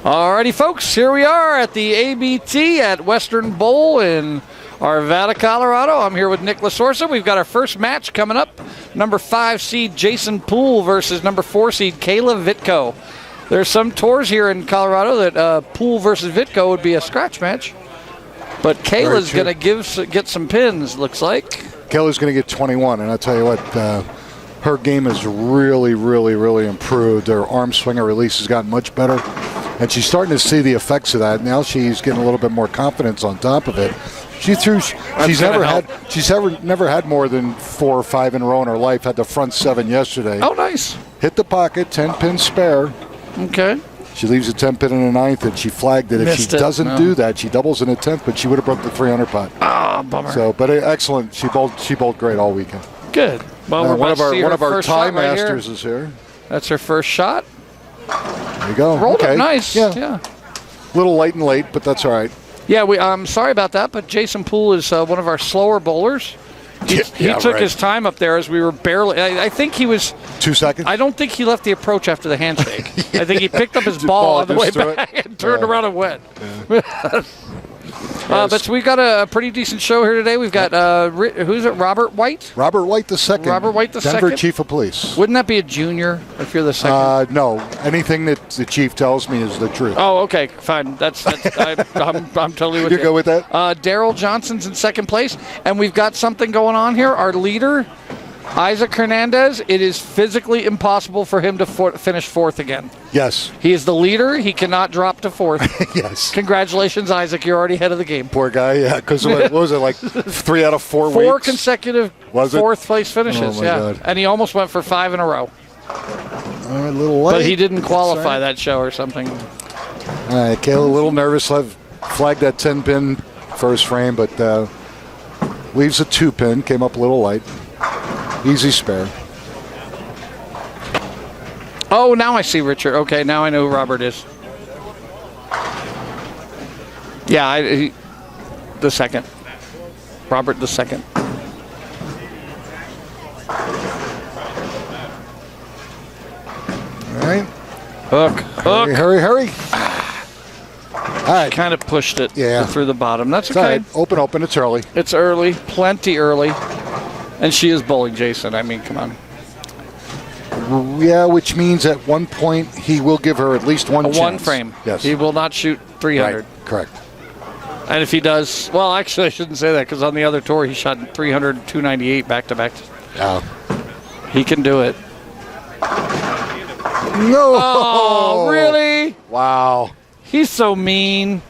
Alrighty, folks, here we are at the ABT at Western Bowl in Arvada, Colorado. I'm here with Nick Lasorsa. We've got our first match coming up. Number 5 seed Jason Poole versus number 4 seed Kayla Vitko. There's some tours here in Colorado that Poole versus Vitko would be a scratch match. But Kayla's going to get some pins, looks like. Kayla's going to get 21, and I'll tell you what, her game has really, really, really improved. Her arm swinger release has gotten much better, and she's starting to see the effects of that. Now she's getting a little bit more confidence on top of it. She's never had more than 4 or 5 in a row in her life. Had the front 7 yesterday. Oh, nice. Hit the pocket, 10-pin spare. Okay. She leaves a 10-pin in the 9th, and she flagged it. If she doesn't do that, she doubles in the 10th, but she would have broke the 300 pot. Oh, bummer. So, but excellent. She bowled great all weekend. Good. Well, one of our tie masters is here. That's her first shot. There you go. Rolled up nice. Yeah. A little light and late, but that's all right. Yeah, I'm sorry about that, but Jason Poole is one of our slower bowlers. He took his time up there as we were barely. I think he was 2 seconds. I don't think he left the approach after the handshake. I think he picked up his ball on the way back and turned around and went. Yeah. But so we've got a pretty decent show here today. We've got who's it? Robert White. Robert White the second. Robert White the Denver second. Chief of Police. Wouldn't that be a junior if you're the second? No. Anything that the chief tells me is the truth. Oh, okay, fine. I'm totally with you. You're good with that? Daryl Johnson's in second place, and we've got something going on here. Our leader, Isaac Hernandez, it is physically impossible for him to finish 4th again. Yes. He is the leader. He cannot drop to 4th. Yes. Congratulations, Isaac. You're already ahead of the game. Poor guy, yeah. Because what was it, like 3 out of 4 weeks? 4 consecutive 4th place finishes, oh my God. And he almost went for 5 in a row. All right, a little late. But he didn't qualify that show or something. All right, Kayla, a little nervous. I've flagged that 10-pin first frame, but leaves a 2-pin. Came up a little light. Easy spare. Oh, now I see Richard. Okay, now I know who Robert is. Yeah, the second. Robert the second. All right. Hook. Hurry. All right. Kind of pushed it through the bottom. That's okay. All right. Open. It's early. It's early. Plenty early. And she is bowling Jason. I mean, come on. Yeah, which means at one point he will give her at least one chance. One frame. Yes. He will not shoot 300. Right. Correct. And if he does, well, actually I shouldn't say that because on the other tour he shot 300, 298 back-to-back. Yeah. He can do it. No. Oh, really? Wow. He's so mean.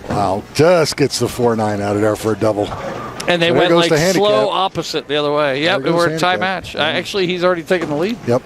Wow. Just gets the 4-9 out of there for a double. And they went like slow opposite the other way. Yep, we're a tie match. Actually, he's already taken the lead. Yep.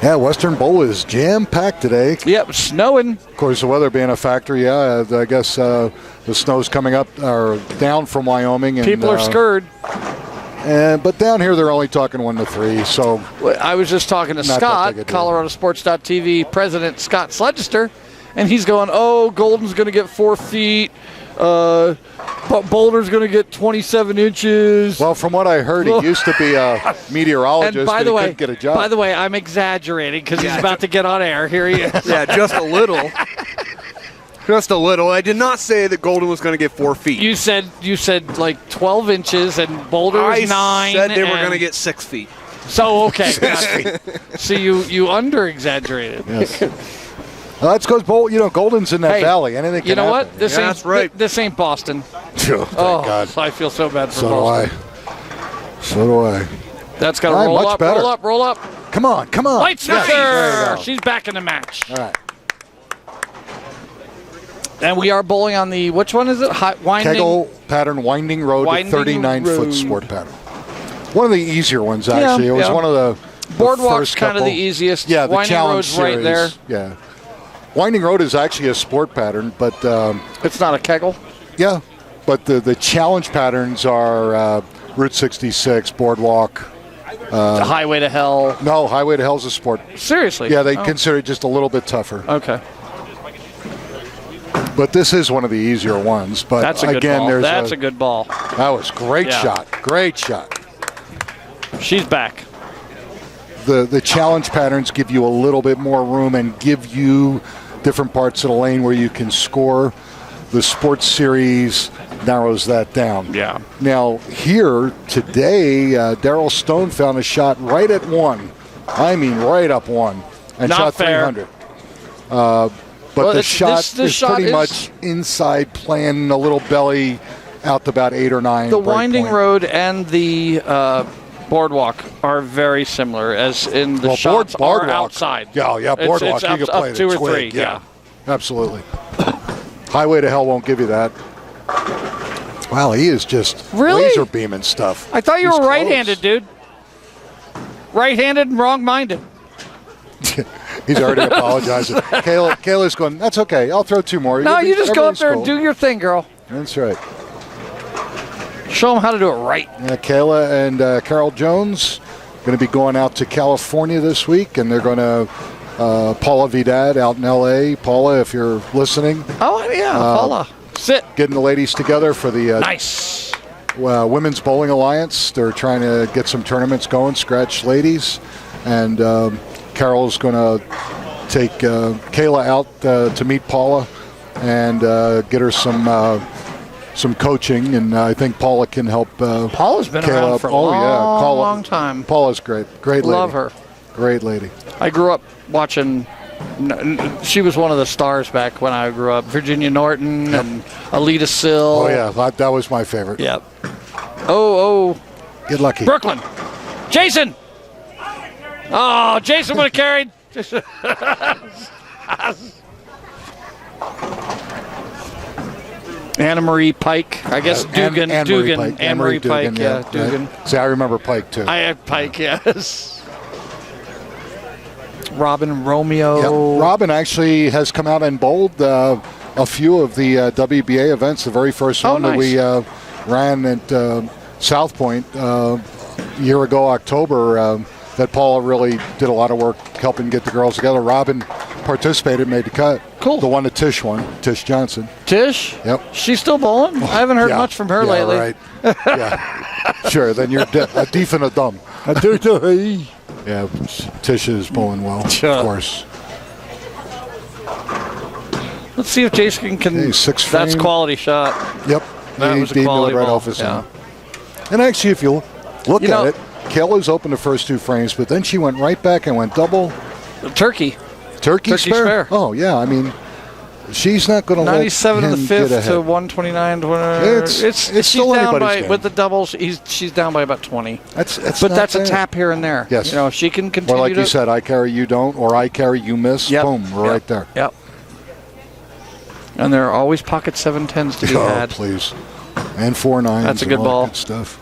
Yeah, Western Bowl is jam-packed today. Yep, snowing. Of course, the weather being a factor, I guess the snow's coming up or down from Wyoming. And, people are scared. But down here, they're only talking 1 to 3. So I was just talking to Scott, ColoradoSports.TV president Scott Sledgester, and he's going, "Oh, Golden's going to get 4 feet. Boulder's going to get 27 inches." Well, from what I heard, he used to be a meteorologist, and by the way, couldn't get a job. By the way, I'm exaggerating because he's about to get on air. Here he is. Yeah, just a little. Just a little. I did not say that Golden was going to get 4 feet. You said like 12 inches, and Boulder was 9. I said they were going to get 6 feet. So okay, so you under extended. Yes. Well, that's because Golden's in that valley. Anything can you know happen. what? That's right. This ain't Boston. Thank God. I feel so bad for Boston. So do I. That's got to roll up. Come on. Light sniffer. She's back in the match. All right. And we are bowling on the, which one is it? Winding? Kegel pattern, winding road, 39-foot sport pattern. One of the easier ones, actually. It was one of the Boardwalk's kind of the easiest. Yeah, the Winding challenge Road's series. Right there. Yeah. Winding road is actually a sport pattern, but it's not a Kegel. Yeah, but the challenge patterns are Route 66, Boardwalk. Highway to Hell. No, Highway to Hell is a sport. Seriously? Yeah, they consider it just a little bit tougher. Okay. But this is one of the easier ones. But that's a good ball. That's a good ball. That was great shot. Great shot. She's back. the challenge patterns give you a little bit more room and give you different parts of the lane where you can score. The Sports Series narrows that down. Yeah. Now, here today, Darryl Stone found a shot right at one. I mean, right up one. And Not shot fair. 300. But the shot is pretty much inside, playing a little belly out to about 8 or 9. The winding road and the boardwalk are very similar, as in the shots are outside. Yeah, boardwalk. You can play up 2 or 3. twig, yeah. Absolutely. Highway to Hell won't give you that. Wow, he is just laser beaming stuff. I thought you He's were close. right-handed, dude. Right-handed and wrong-minded. He's already apologizing. Kayla's going, that's okay. I'll throw 2 more. No, you just go up there and do your thing, girl. That's right. Show them how to do it right. Yeah, Kayla and Carol Jones going to be going out to California this week, and they're going to Paula Vidad out in L.A. Paula, if you're listening. Oh, yeah, Paula. Sit. Getting the ladies together for the nice Women's Bowling Alliance. They're trying to get some tournaments going, scratch ladies. And Carol's going to take Kayla out to meet Paula and get her some coaching. And I think Paula can help Paula's been Kayla around for a long time. Paula's great. Great lady. Love her. Great lady. I grew up watching. She was one of the stars back when I grew up. Virginia Norton and Alita Sill. Oh, yeah. That was my favorite. Yep. Oh. Get lucky. Brooklyn. Jason. Oh, Jason would have carried. Anna Marie Pike. I guess Dugan. Anne Marie Pike. Yeah, Dugan. Right. See, I remember Pike, too. I had Pike, yes. Robin Romeo. Yep. Robin actually has come out and bowled a few of the WBA events. The very first one that we ran at South Point a year ago, October, that Paula really did a lot of work helping get the girls together. Robin participated, made the cut. Cool. The one that Tish won, Tish Johnson. Tish? Yep. She's still bowling? I haven't heard much from her lately. Right. Yeah. Sure, then you're a deef and a dumb. Yeah, Tish is bowling well, of course. Let's see if Jason can. Hey, 6 frame. That's quality shot. Yep. That was a quality right ball. off his hand. And actually, if you look at it, Kayla's opened the first 2 frames, but then she went right back and went double. Turkey spare. Oh, yeah. I mean, she's not going to let 97 him to the 5th get ahead. to 129. It's she's still down anybody's by game. with the doubles. She's down by about 20. That's a tap here and there. Yes. You know, if she can continue. Or like you said, I carry, you don't, or I carry, you miss. Yep. Boom, we're right there. Yep. And there are always pocket 710s to be had. Oh, please. And 4-9s. That's a good and all ball. Good stuff.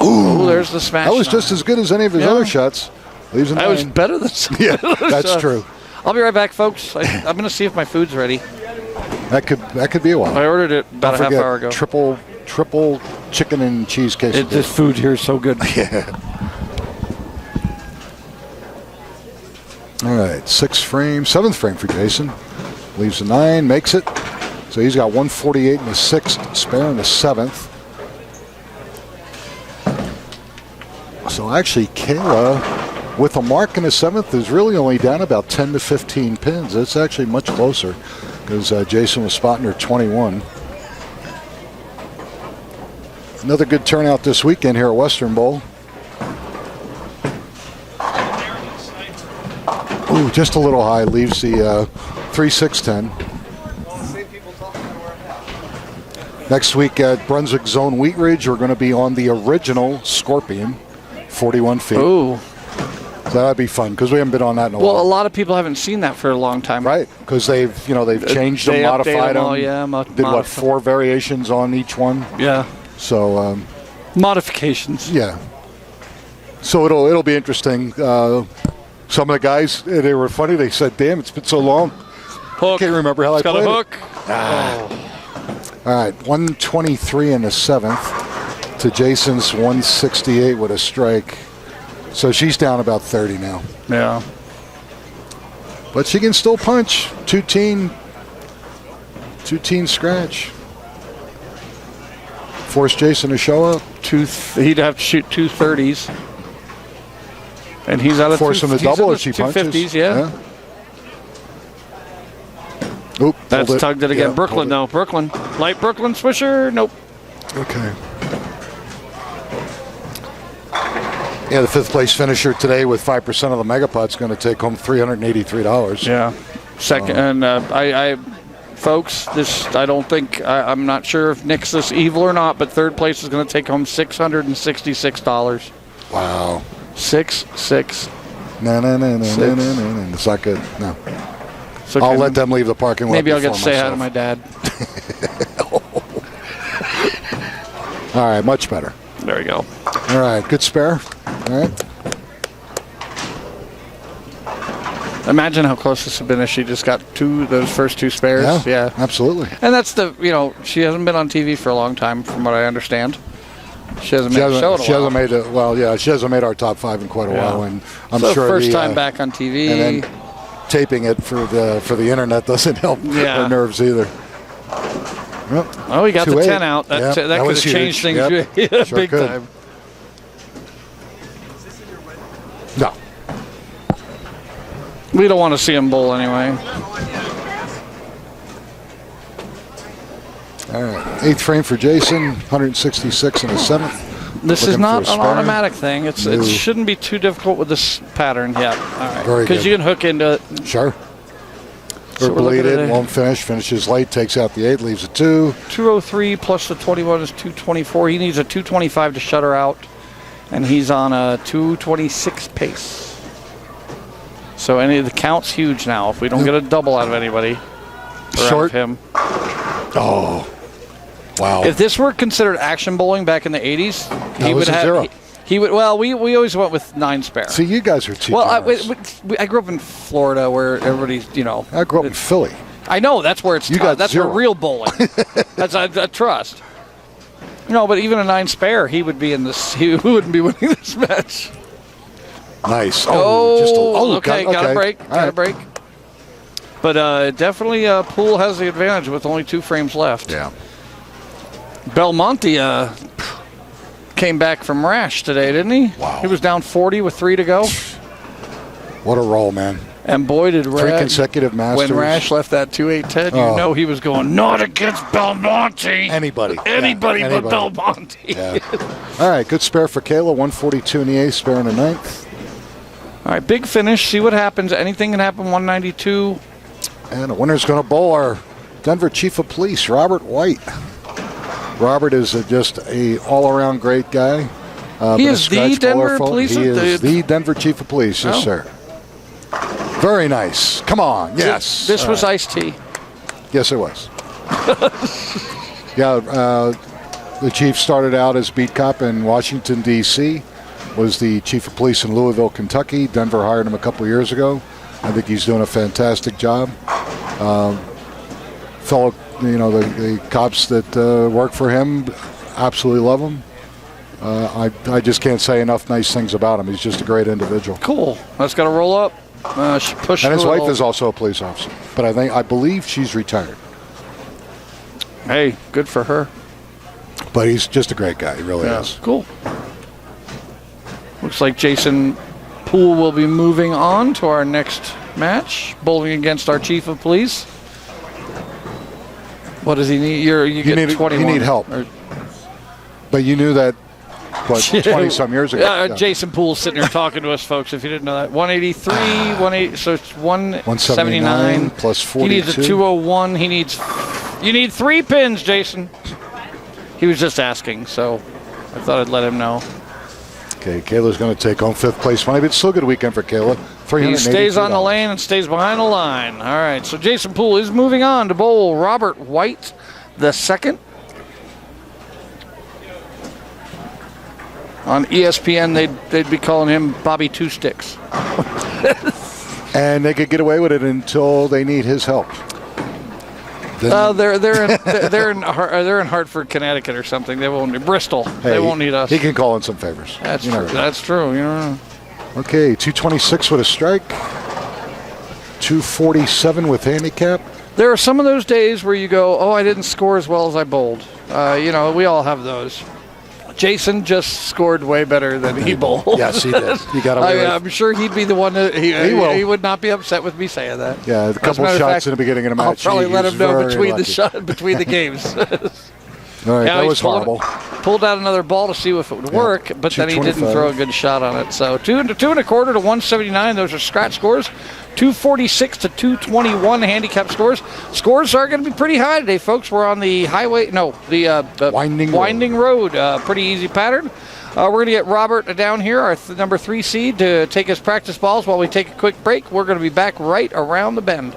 Ooh, there's the smash. That was just as good as any of his other shots. Leaves a 9. That was better than some Yeah, other that's shots. true. I'll be right back, folks. I'm going to see if my food's ready. That could be a while. I ordered it about a half hour ago. Triple chicken and cheese quesadilla. This food here is so good. Yeah. All right, 6th frame, 7th frame for Jason. Leaves a 9, makes it. So he's got 148 in the 6th, spare in the 7th. So actually, Kayla, with a mark in the 7th, is really only down about 10 to 15 pins. It's actually much closer because Jason was spotting her 21. Another good turnout this weekend here at Western Bowl. Ooh, just a little high, leaves the 3-6-10. Next week at Brunswick Zone Wheat Ridge, we're going to be on the original Scorpion, 41 feet. Ooh. So that'd be fun because we haven't been on that in a while. Well, a lot of people haven't seen that for a long time. Right, because they've changed them, modified them. Did what, 4 variations on each one? Yeah. So modifications. Yeah. So it'll be interesting. Some of the guys, they were funny. They said, "Damn, it's been so long. Hook. Can't remember how I played got a hook. All right, 123 in the 7th to Jason's 168 with a strike. So she's down about 30 now. Yeah. But she can still punch. Two-teen scratch. Force Jason to show up. He'd have to shoot 2 30s. And he's out of force him to double if she punches. 250s, yeah. Oop, That's tugged it again. Yeah, Brooklyn, though. Brooklyn. Light Brooklyn swisher. Nope. Okay. Yeah, the 5th place finisher today with 5% of the Megaput's going to take home $383. Yeah. Second, folks, I don't think, I'm not sure if Nick's this evil or not, but 3rd place is going to take home $666. Wow. 6. No. It's not good. No. So I'll let them leave the parking lot. Maybe I'll get to say hi to my dad. All right, much better. There we go. All right, good spare. All right. Imagine how close this would have been if she just got those first 2 spares. Yeah, absolutely. And that's she hasn't been on TV for a long time, from what I understand. She hasn't made a show in a while. She hasn't made our top 5 in quite a while, and I'm sure first time back on TV. And then taping it for the internet doesn't help her nerves either. Well, oh, we got the 2-8. 10 out. That could have changed things big time. No. We don't want to see him bowl anyway. All right. 8th frame for Jason, 166 in the 7th. This is not an automatic thing. It shouldn't be too difficult with this pattern yet. All right. Because you can hook into it. Sure. So or bleed it, won't finish, finishes late, takes out the 8, leaves a 2. 203 plus the 21 is 224. He needs a 225 to shut her out, and he's on a 226 pace. So the count's huge now. If we don't get a double out of anybody, short him. Oh, wow! If this were considered action bowling back in the 80s, he would have 0. He would. Well, we always went with 9 spare. See, you guys are too. Well, I grew up in Florida, where everybody's, I grew up in Philly. I know that's where it's. That's 0. where real bowling. That's I trust. But even a 9 spare, he would be in this. He wouldn't be winning this match. Nice. Okay. Got a break. Got a break. But definitely, Poole has the advantage with only 2 frames left. Yeah. Belmonte came back from Rash today, didn't he? Wow. He was down 40 with 3 to go. What a roll, man. And boy, did 3 consecutive Masters. When Rash left that 2-8-10, he was going, not against Belmonte. Anybody but Belmonte. Yeah. All right, good spare for Kayla. 142 in the 8th, spare in the 9th. All right, big finish. See what happens. Anything can happen. 192. And the winner's going to bowl our Denver Chief of Police, Robert White. Robert is just a all-around great guy. He is the Denver Police. He is the Denver Chief of Police, yes, sir. Very nice. Come on, yes. This was iced tea. Yes, it was. The chief started out as beat cop in Washington, D.C., was the chief of police in Louisville, Kentucky. Denver hired him a couple years ago. I think he's doing a fantastic job. Fellow, the cops that work for him absolutely love him. I just can't say enough nice things about him. He's just a great individual. Cool. That's got to roll up. Push. And his wife is also a police officer, but I believe she's retired. Hey, good for her. But he's just a great guy. He really is. Cool. Looks like Jason Poole will be moving on to our next match, bowling against our chief of police. What does he need? You get 21. You need help. But you knew that, 20-some years ago. Yeah, Jason Poole's sitting here talking to us, folks, if you didn't know that. 183, so it's 179 plus 42. He needs a 201. You need 3 pins, Jason. He was just asking, so I thought I'd let him know. Okay, Kayla's going to take home 5th place money, but it's still a good weekend for Kayla. He stays on the lane and stays behind the line. All right, so Jason Poole is moving on to bowl Robert White the second. On ESPN, they'd be calling him Bobby Two Sticks. And they could get away with it until they need his help. They're in Hartford, Connecticut, or something. They won't. Bristol. Hey, they won't need us. He can call in some favors. That's true. That's true. Okay, 226 with a strike. 247 with handicap. There are some of those days where you go, "Oh, I didn't score as well as I bowled." We all have those. Jason just scored way better than he bowled. Yes, he did. He got away with it. I'm sure he'd be the one that he would not be upset with me saying that. Yeah, a couple shots in the beginning of the match. I'll probably let him know between the games. All right, that was horrible. Pulled out another ball to see if it would work, but then he didn't throw a good shot on it. So 2 1/4 to 179. Those are scratch scores. 246 to 221 handicap scores. Scores are going to be pretty high today, folks. We're on the winding road. Pretty easy pattern. We're going to get Robert down here, our number 3 seed, to take his practice balls while we take a quick break. We're going to be back right around the bend.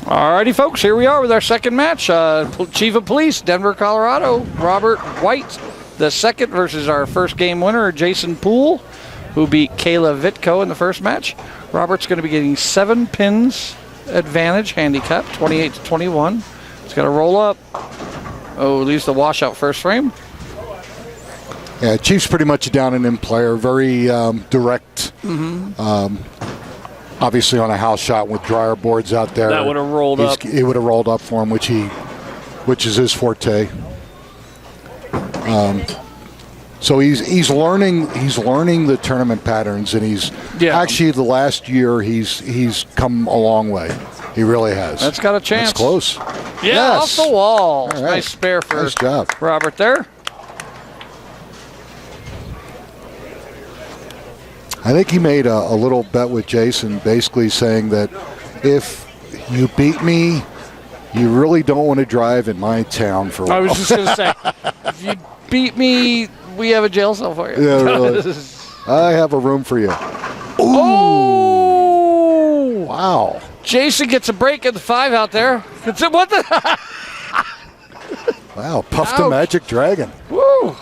Alrighty, folks, here we are with our second match. Chief of Police, Denver, Colorado, Robert White, the second versus our first game winner, Jason Poole. who beat Kayla Vitko in the first match. Robert's going to be getting 7 pins advantage handicap, 28-21. It's got to roll up. Oh, leaves the washout first frame. Yeah, Chief's pretty much a down and in player, very direct. Obviously on a house shot with dryer boards out there. That would have rolled up. It would have rolled up for him, which is his forte. So he's learning the tournament patterns, and he's actually the last year he's come a long way. He really has. That's got a chance. That's close. Yeah, yes. Off the wall. Right. Nice spare for nice job. Robert there. I think he made a little bet with Jason, basically saying that if you beat me, you really don't want to drive in my town for a while. I was just going to say, if you beat me, we have a jail cell for you. Yeah, really. I have a room for you. Ooh. Oh! Wow. Jason gets a break at the 5 out there. What the? Wow, Puff the Magic Dragon. Woo!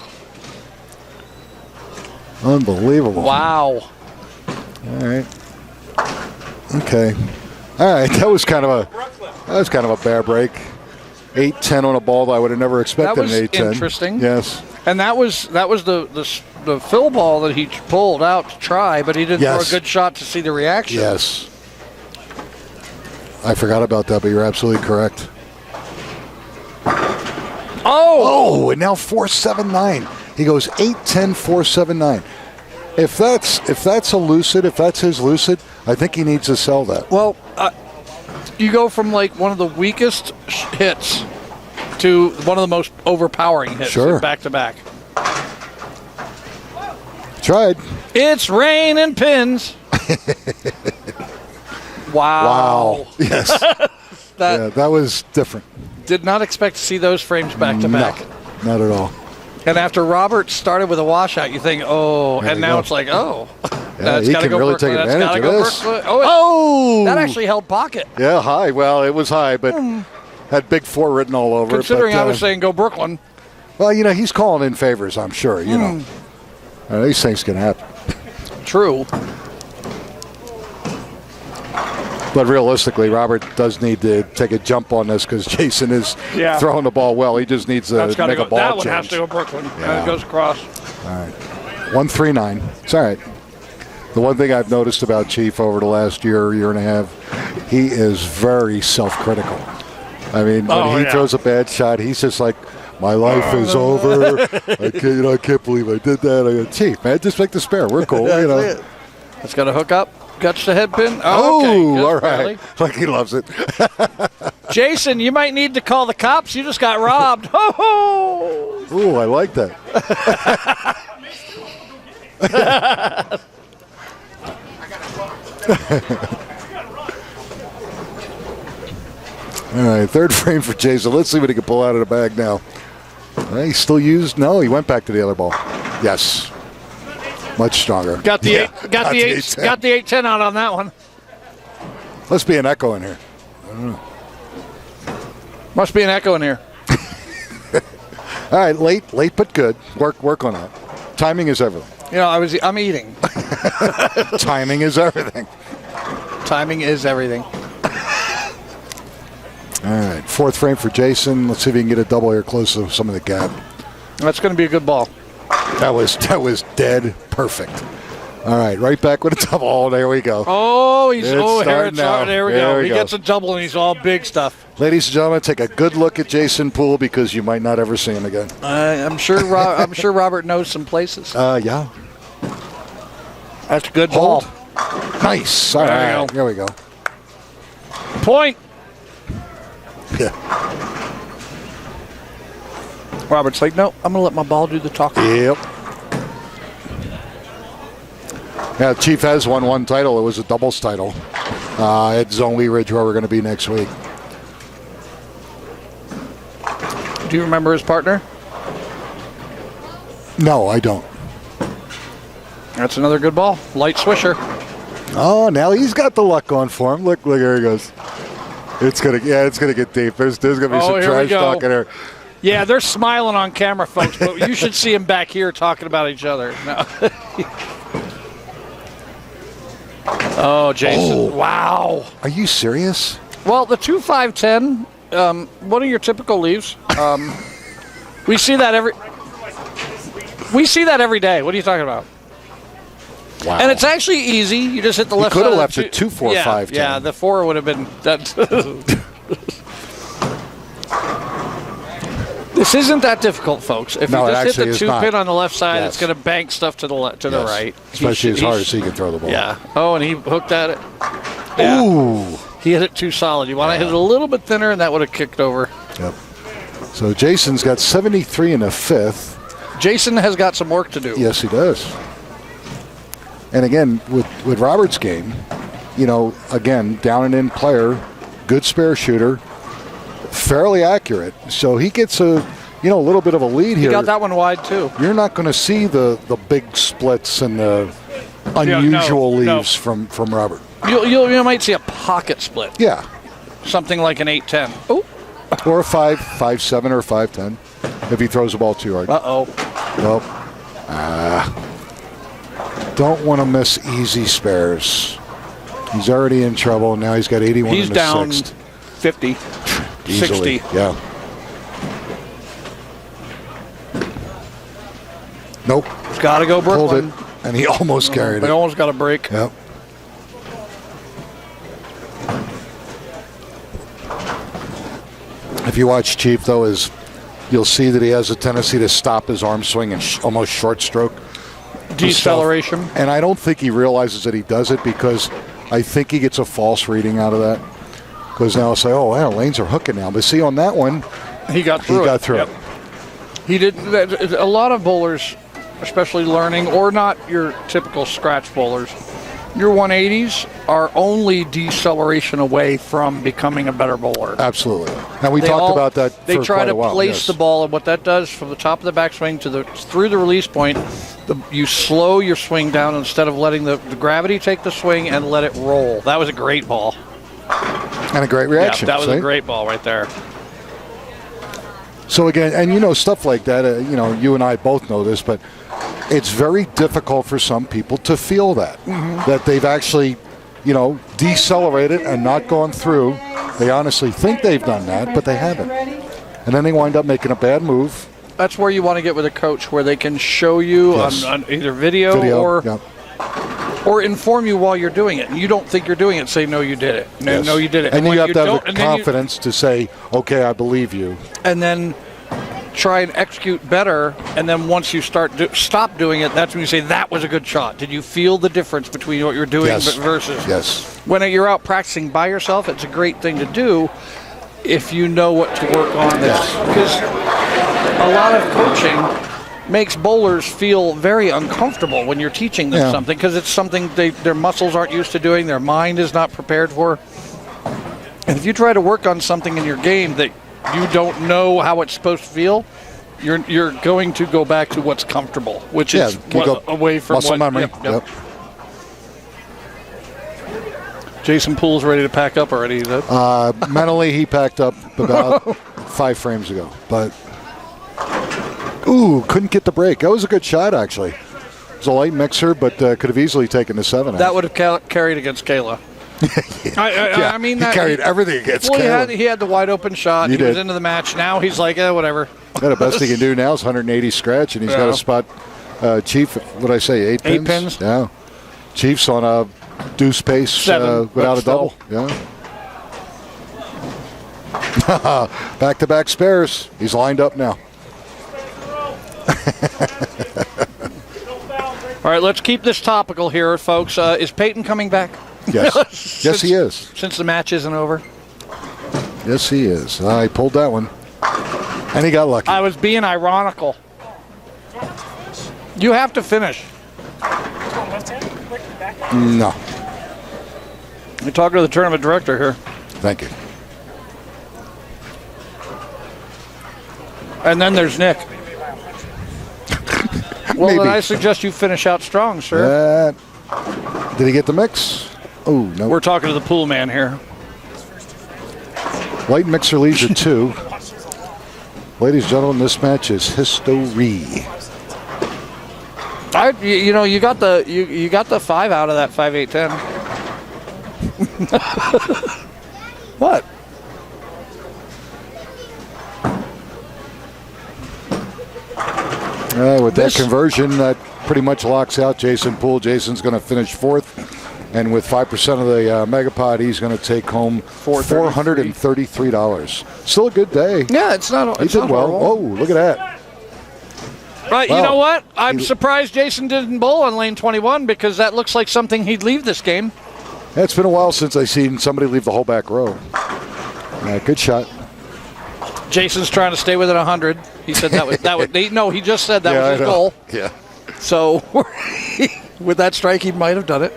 Unbelievable. Wow. All right. Okay. All right. That was kind of a bear break. 8-10 on a ball that I would have never expected. That was an 8-10. interesting. Yes. And that was the fill ball that he pulled out to try, but he didn't throw a good shot to see the reaction. Yes. I forgot about that, but you're absolutely correct. Oh, and now 4-7-9. He goes 8-10, 4-7-9. If that's a lucid, if that's his lucid, I think he needs to sell that. Well, you go from like one of the weakest hits to one of the most overpowering hits back to back. Tried. It's rain and pins. Wow. Yes. that was different. Did not expect to see those frames back to back. Not at all. And after Robert started with a washout, you think, and now it's like, Yeah, he can really take advantage of this. That actually held pocket. Yeah, high. Well, it was high, but had Big 4 written all over Considering it. I was saying go Brooklyn. Well, he's calling in favors, I'm sure. These things can happen. True. But realistically, Robert does need to take a jump on this because Jason is throwing the ball well. He just needs to make a ball that change. One has to go Brooklyn. And it goes across. All right. 1-3-9. It's all right. The one thing I've noticed about Chief over the last year and a half, he is very self-critical. I mean, when he throws a bad shot, he's just like, my life is over. I can't believe I did that. I go, Chief, man, just make the spare. We're cool. It's got to hook up. Guts to head pin. Okay. All right. Like he loves it. Jason, you might need to call the cops. You just got robbed. Ho-ho! Ooh, I like that. All right, third frame for Jason. Let's see what he can pull out of the bag now. He still used? No, he went back to the other ball. Yes. Much stronger. Got the 8-10 out on that one. Must be an echo in here. I don't know. Must be an echo in here. All right, late but good. Work on that. Timing is everything. I'm eating. Timing is everything. Timing is everything. All right, fourth frame for Jason. Let's see if he can get a double here close to some of the gap. That's going to be a good ball. That was dead perfect. All right, right back with a double. Oh, there we go. Oh, there we go. He go. gets a double, and he's all big stuff. Ladies and gentlemen, take a good look at Jason Poole because you might not ever see him again. I'm sure Robert knows some places. Yeah. That's a good ball. Nice. All right, here we go. Point. Yeah. Robert's like, no, I'm going to let my ball do the talking. Yep. Yeah, Chief has won one title. It was a doubles title at Zone Wheat Ridge, where we're going to be next week. Do you remember his partner? No, I don't. That's another good ball. Light swisher. Oh, now he's got the luck going for him. Look, here he goes. It's gonna get deep. There's gonna be some trash talk in here. Yeah, they're smiling on camera, folks, but you should see them back here talking about each other. No. Oh, Jason. Wow. Are you serious? Well, the 2-5-10, one of your typical leaves. We see that every day. What are you talking about? Wow. And it's actually easy. You just hit the left side. Could have left it 2-4-5-10. Yeah, the 4 would have been that. This isn't that difficult, folks. If you just hit the 2-pin on the left side, it's going to bank stuff to the the right. Especially as hard as he can throw the ball. Yeah. Oh, and he hooked at it. Yeah. Ooh. He hit it too solid. You want to hit it a little bit thinner, and that would have kicked over. Yep. So Jason's got 73 in the 5th. Jason has got some work to do. Yes, he does. And again, with Robert's game, again, down and in player, good spare shooter, fairly accurate. So he gets a little bit of a lead here. He got that one wide too. You're not going to see the big splits and the unusual leaves from Robert. You might see a pocket split. Yeah. Something like an 8-10. Oh. Or a 5-7 or 5-10 if he throws the ball too hard. Uh-oh. Nope. Don't want to miss easy spares. He's already in trouble. Now he's got 81 in the 6th. He's down 50, easily. 60. Yeah. Nope. Got to go Brooklyn. Pulled it, and he almost carried it. He almost got a break. Yep. If you watch Chief, though, you'll see that he has a tendency to stop his arm swing and almost short stroke. Deceleration. And I don't think he realizes that he does it because I think he gets a false reading out of that. Because now he'll say, oh, wow, lanes are hooking now. But see, on that one, he got through it. He did. A lot of bowlers, especially learning, or not your typical scratch bowlers, your 180s are only deceleration away from becoming a better bowler. Absolutely. And we talked about that They for try quite to a while. place the ball, and what that does from the top of the backswing through the release point, you slow your swing down instead of letting the gravity take the swing and let it roll. That was a great ball. And a great reaction. Yeah, that was a great ball right there. So again, and stuff like that, you and I both know this, but it's very difficult for some people to feel that, that they've actually, decelerated and not gone through. They honestly think they've done that, but they haven't. And then they wind up making a bad move. That's where you want to get with a coach, where they can show you on either video or inform you while you're doing it. And you don't think you're doing it, say, no, you did it. No, you did it. And you have to have the confidence to say, okay, I believe you. And then try and execute better, and then once you stop doing it, that's when you say, that was a good shot. Did you feel the difference between what you're doing versus? Yes. When you're out practicing by yourself, it's a great thing to do if you know what to work on. Because a lot of coaching makes bowlers feel very uncomfortable when you're teaching them something, because it's something their muscles aren't used to doing, their mind is not prepared for. And if you try to work on something in your game that you don't know how it's supposed to feel, you're going to go back to what's comfortable, which is away from muscle memory. Yep. Jason Poole's ready to pack up already. Mentally, he packed up about 5 frames ago, but couldn't get the break. That was a good shot, actually. It was a light mixer, but could have easily taken the 7. That would have carried against Kayla. I mean, he carried everything against Kayla. He had the wide open shot. He was into the match. Now he's like, whatever. The best he can do now is 180 scratch, and he's got a spot. Chief, what did I say, 8 pins? 8 pins. Yeah. Chief's on a deuce pace 7, without a double. Yeah. Back-to-back spares. He's lined up now. All right, let's keep this topical here, folks. Is Peyton coming back? Yes. Yes, he is. Since the match isn't over? Yes, he is. I pulled that one. And he got lucky. I was being ironical. You have to finish. No. You're talking to the tournament director here. Thank you. And then there's Nick. Well, then I suggest you finish out strong, sir. Did he get the mix? Oh, no. We're talking to the pool man here. Light mixer leads at 2. Ladies and gentlemen, this match is history. You got the 5 out of that 5-8-10. What? With that conversion, that pretty much locks out Jason Poole. Jason's going to finish 4th. And with 5% of the Megapod, he's going to take home $433. Still a good day. Yeah, it's not. He did well. Oh, look at that. Right, Wow. You know what? I'm surprised Jason didn't bowl on lane 21 because that looks like something he'd leave this game. Yeah, it's been a while since I've seen somebody leave the whole back row. Good shot. Jason's trying to stay within 100. He said that was no. He just said that was his goal. Yeah. So with that strike, he might have done it.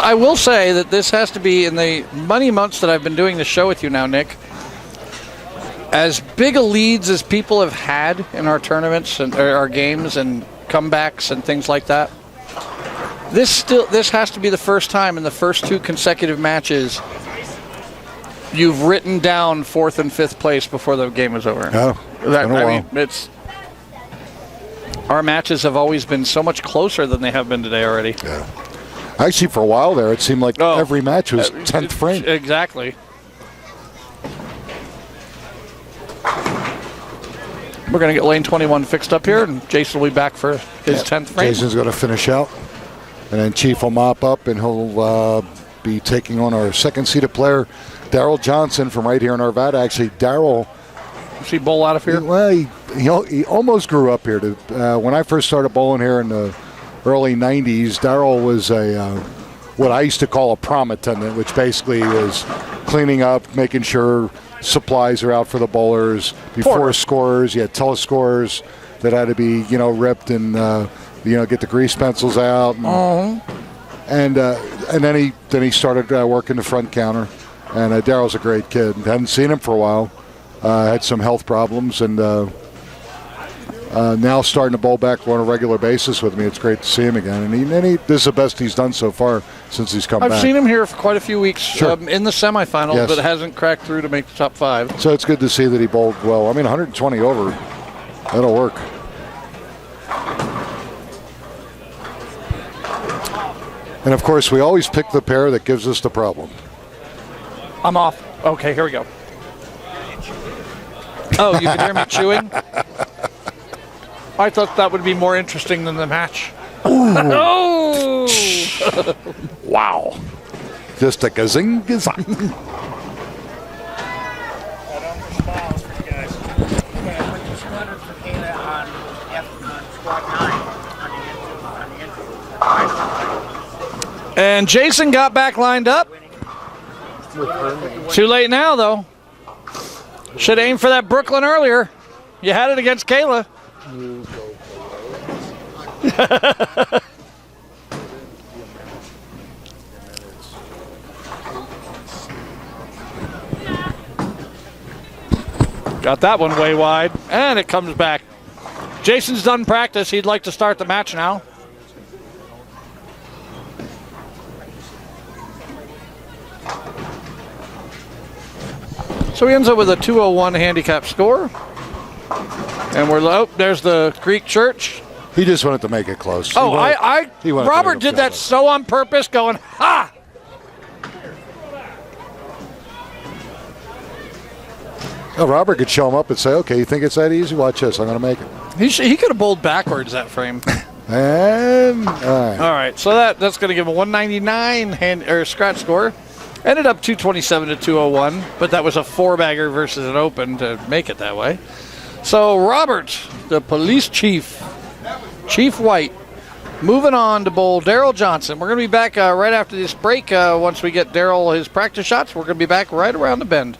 I will say that this has to be in the many months that I've been doing the show with you now, Nick. As big a leads as people have had in our tournaments and our games and comebacks and things like that, this has to be the first time in the first 2 consecutive matches you've written down 4th and 5th place before the game is over. Our matches have always been so much closer than they have been today already. Yeah. Actually, for a while there, it seemed like every match was 10th frame. Exactly. We're going to get lane 21 fixed up here, and Jason will be back for his 10th frame. Jason's going to finish out, and then Chief will mop up, and he'll be taking on our second-seeded player, Daryl Johnson from right here in Arvada. Actually, Daryl... Does he bowl out of here? He almost grew up here. When I first started bowling here in the early 90s, Daryl was what I used to call a prom attendant, which basically is cleaning up, making sure supplies are out for the bowlers. Before scores, you had telescores that had to be, ripped and, get the grease pencils out. And then he started working the front counter. And Daryl's a great kid. Hadn't seen him for a while. Had some health problems, and now starting to bowl back on a regular basis with me. It's great to see him again. And this is the best he's done so far since he's come back. I've seen him here for quite a few weeks in the semifinals, but hasn't cracked through to make the top 5. So it's good to see that he bowled well. 120 over. That'll work. And, of course, we always pick the pair that gives us the problem. I'm off. Okay, here we go. Oh, you can hear me chewing? I thought that would be more interesting than the match. Oh! Wow. Just a gazing gazing. And Jason got back lined up. Too late now, though. Should aim for that Brooklyn earlier. You had it against Kayla. Got that one way wide, and it comes back. Jason's done practice. He'd like to start the match now. So he ends up with a 201 handicap score. And there's the Greek church. He just wanted to make it close. Robert did that so on purpose, going, ha! Well, Robert could show him up and say, okay, you think it's that easy? Watch this. I'm going to make it. He could have bowled backwards that frame. And all right. So that's going to give him a 199 scratch score. Ended up 227 to 201, but that was a 4-bagger versus an open to make it that way. So Robert, the police chief, Chief White, moving on to bowl Daryl Johnson. We're going to be back right after this break. Once we get Daryl his practice shots, we're going to be back right around the bend.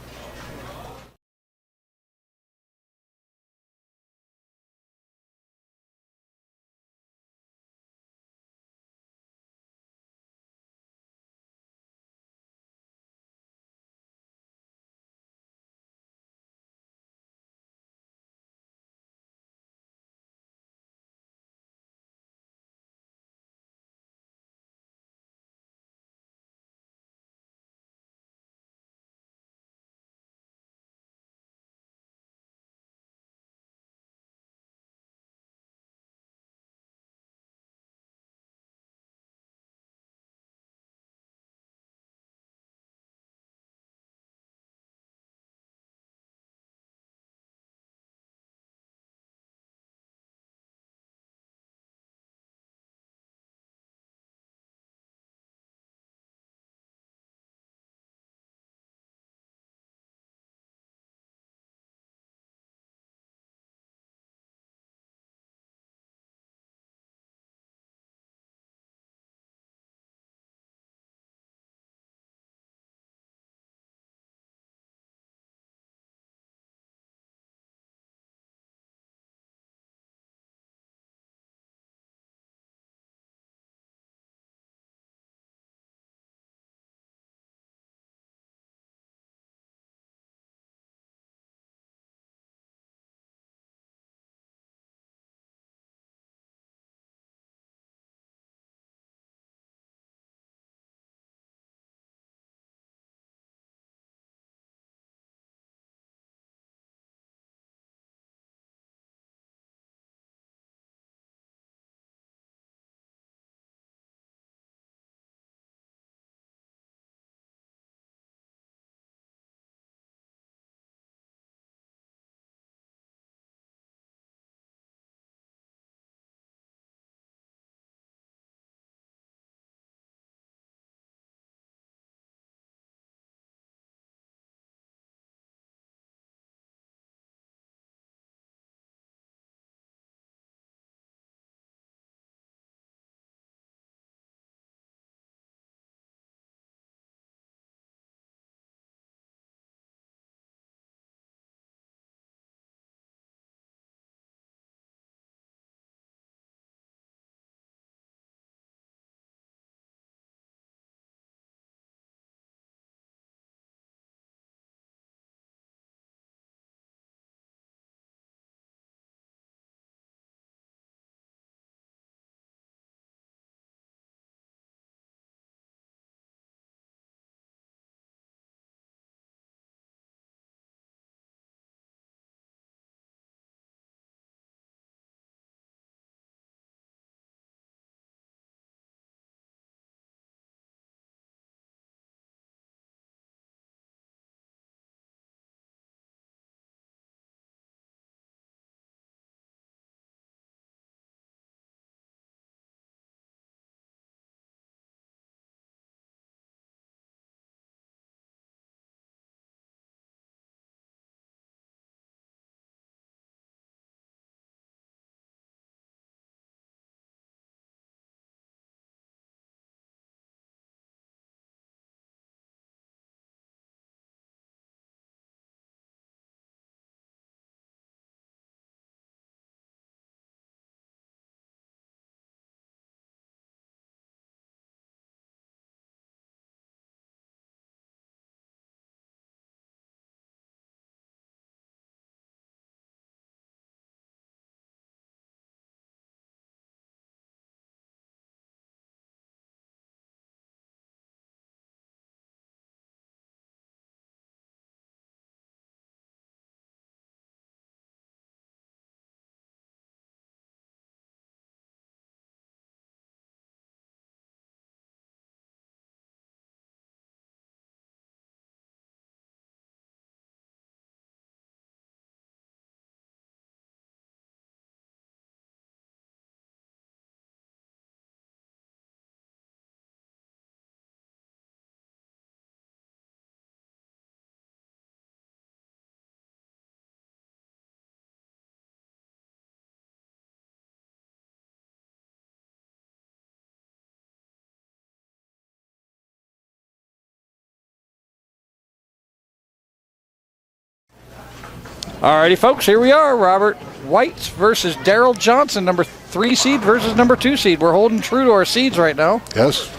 Alrighty, folks, here we are. Robert White versus Daryl Johnson, number 3 seed versus number 2 seed. We're holding true to our seeds right now. Yes.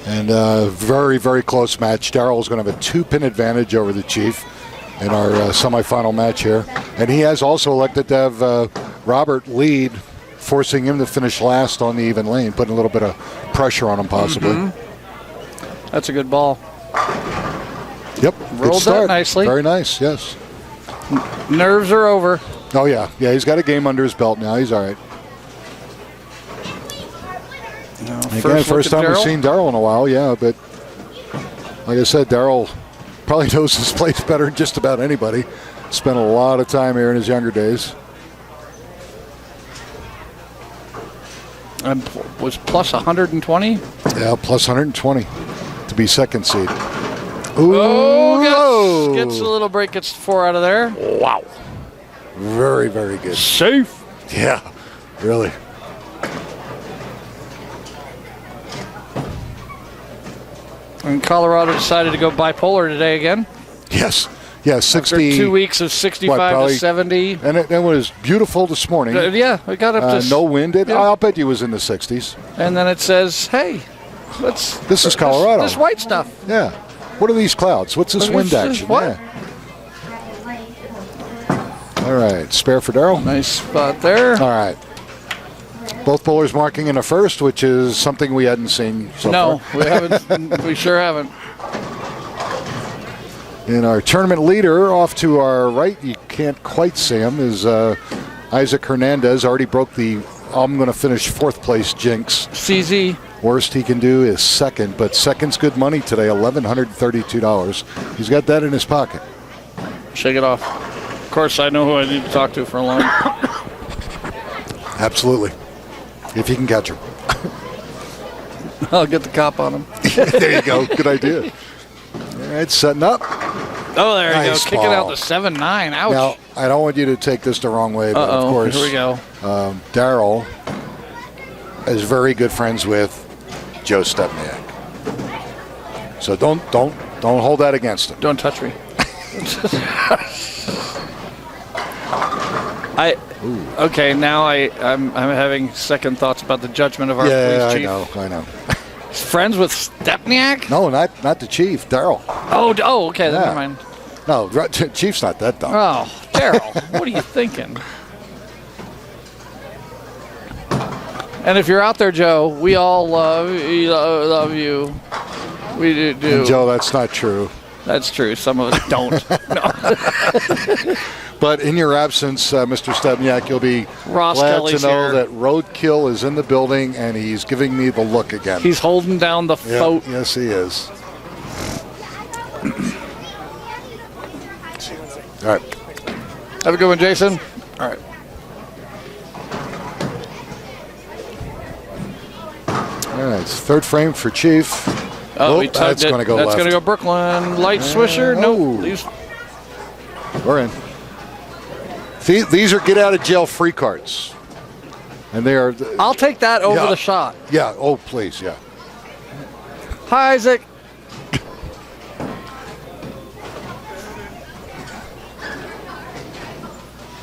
And very, very close match. Daryl's going to have a 2-pin advantage over the Chief in our semifinal match here. And he has also elected to have Robert lead, forcing him to finish last on the even lane, putting a little bit of pressure on him possibly. Mm-hmm. That's a good ball. Yep. Rolled that nicely. Very nice, yes. Nerves are over. Oh, yeah. Yeah, he's got a game under his belt now. He's all right. Again, first time we've seen Daryl in a while, yeah. But like I said, Daryl probably knows his place better than just about anybody. Spent a lot of time here in his younger days. And was plus 120? Yeah, plus 120 to be second seed. Ooh, gets a little break, gets 4 out of there. Wow. Very, very good. Safe. Yeah, really. And Colorado decided to go bipolar today again. Yes. Yeah, 60. After 2 weeks of 65 to 70. And it was beautiful this morning. Yeah, we got up to... no wind. Yeah. I'll bet you was in the 60s. And then it says, hey, This is Colorado. This white stuff. Yeah. What are these clouds? What's this wind action? What? Yeah. All right, spare for Daryl. Nice spot there. All right. Both bowlers marking in the first, which is something we hadn't seen so far. We haven't. We sure haven't. And our tournament leader off to our right, you can't quite see him, is Isaac Hernandez. Already broke the I'm going to finish 4th place jinx. CZ. Worst he can do is second, but second's good money today, $1,132. He's got that in his pocket. Shake it off. Of course, I know who I need to talk to for a line. Absolutely. If you can catch him. I'll get the cop on him. There you go. Good idea. All right, setting up. Oh, there you Nice go. Kicking out ball. the 7-9. Ouch. Now, I don't want you to take this the wrong way, but of course, here we go. Daryl is very good friends with Joe Stepniak. So don't hold that against him. Don't touch me. Okay, now I'm having second thoughts about the judgment of our police chief. I know. Friends with Stepniak? No, not the chief, Daryl. Oh, okay, then never mind. No, Chief's not that dumb. Oh, Daryl, what are you thinking? And if you're out there, Joe, we all love you. We do. And Joe, that's not true. That's true. Some of us don't. No. But in your absence, Mr. Stepniak, you'll be Ross glad Kelly's to know here. that Roadkill is in the building, and he's giving me the look again. He's holding down the fort. Yes, he is. All right. Have a good one, Jason. All right. All right, third frame for Chief. Oh, he tugged that's it. going to go left. That's going to go Brooklyn. Light swisher. No. We're in. These are get-out-of-jail-free cards. And they are... I'll take that over the shot. Yeah. Oh, please, yeah. Hi, Isaac.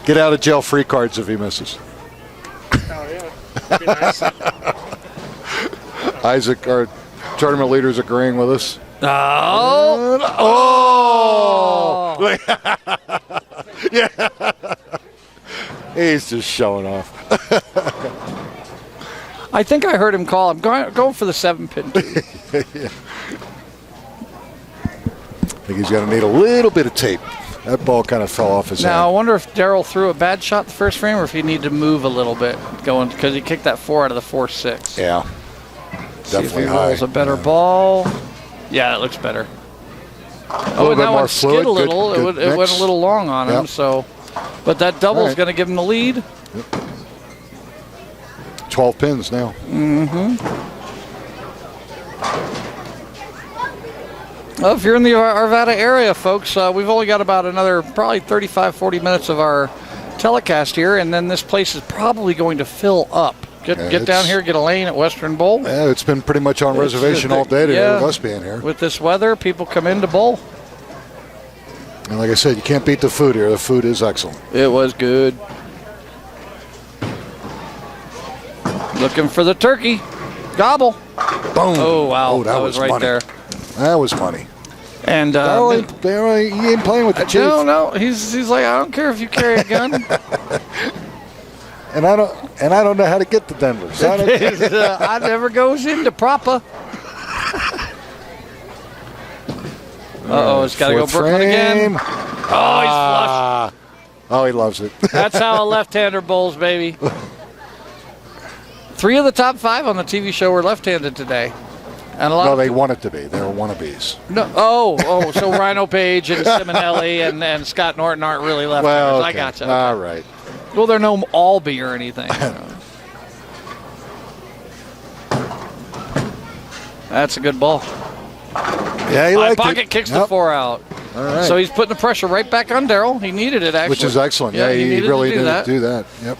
Get-out-of-jail-free cards if he misses. Oh, yeah. That'd be nice. Isaac, our tournament leader, is agreeing with us. Oh! Yeah. He's just showing off. I think I heard him call. I'm going for the 7-pin. Yeah. I think he's going to need a little bit of tape. That ball kind of fell off his hand. Now, I wonder if Daryl threw a bad shot the first frame or if he needed to move a little bit going because he kicked that 4 out of the 4-6. Yeah. See if Definitely he rolls a better ball. Yeah, it looks better. Oh, and that one skid a little. Good it went a little long on him. Yep. So, but that double is going to give him the lead. 12 pins now. Mm-hmm. Well, if you're in the Arvada area, folks, we've only got about another probably 35, 40 minutes of our telecast here, and then this place is probably going to fill up. Get down here, get a lane at Western Bowl. Yeah, it's been pretty much on reservation all day today with us being here. With this weather, people come in to bowl. And like I said, you can't beat the food here. The food is excellent. It was good. Looking for the turkey. Gobble. Boom. Oh, wow. Oh, that was right money. there. That was money. And He ain't playing with the chief. no. He's like, I don't care if you carry a gun. And I don't know how to get to Denver. So I never goes into proper. Uh-oh, it's got to go Fourth Brooklyn again. frame. Oh, he's flush. Oh, he loves it. That's how a left-hander bowls, baby. 3 of the top 5 on the TV show were left-handed today. And a lot No, of they want it to be. They were wannabes. No, so Rhino Page and Simonelli and Scott Norton aren't really left-handers. Well, okay. I gotcha. All right. Well, they're no Albee or anything. That's a good ball. Yeah, he liked Pocket it. kicks Yep. the 4 out. All right. So he's putting the pressure right back on Darrell. He needed it, actually. Which is excellent. Yeah, he needed really to did do that. Yep.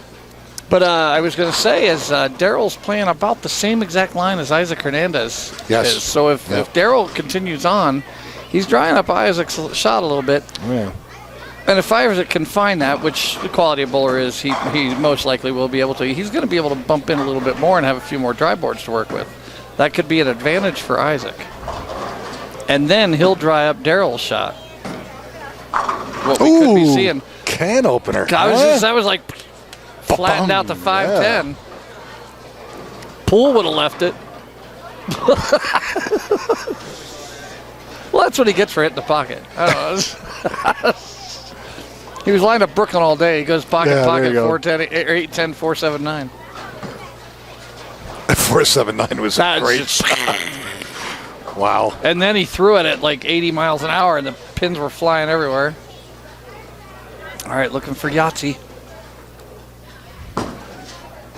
But I was going to say, Darrell's playing about the same exact line as Isaac Hernandez Yes. is. So if Darrell continues on, he's drying up Isaac's shot a little bit. Yeah. And if Isaac can find that, which the quality of bowler is, he most likely will be able to. He's going to be able to bump in a little bit more and have a few more dry boards to work with. That could be an advantage for Isaac. And then he'll dry up Darrell's shot. What we could be seeing. Can opener. That was like flattened out to 510. Poole would have left it. Well, that's what he gets for hitting the pocket. I don't know. He was lined up Brooklyn all day. He goes pocket, 410, 810, 479. 479 was great. Wow. And then he threw it at like 80 miles an hour, and the pins were flying everywhere. All right, looking for Yahtzee.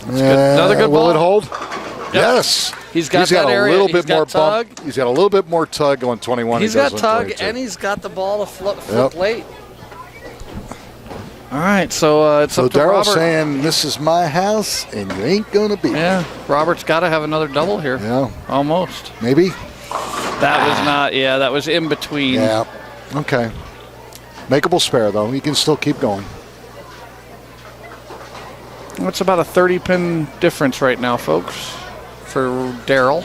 Another good ball. Will it hold? Yep. Yes. He's got that area. A little He's bit got more tug. bump. He's got a little bit more tug on 21. He's got tug, and he's got the ball to flip late. All right, so it's up to Darrell's Robert. saying, this is my house, and you ain't going to be. Yeah, Robert's got to have another double here. Yeah. Almost. Maybe? That was not, that was in between. Yeah. Okay. Makeable spare, though. He can still keep going. It's about a 30-pin difference right now, folks, for Darrell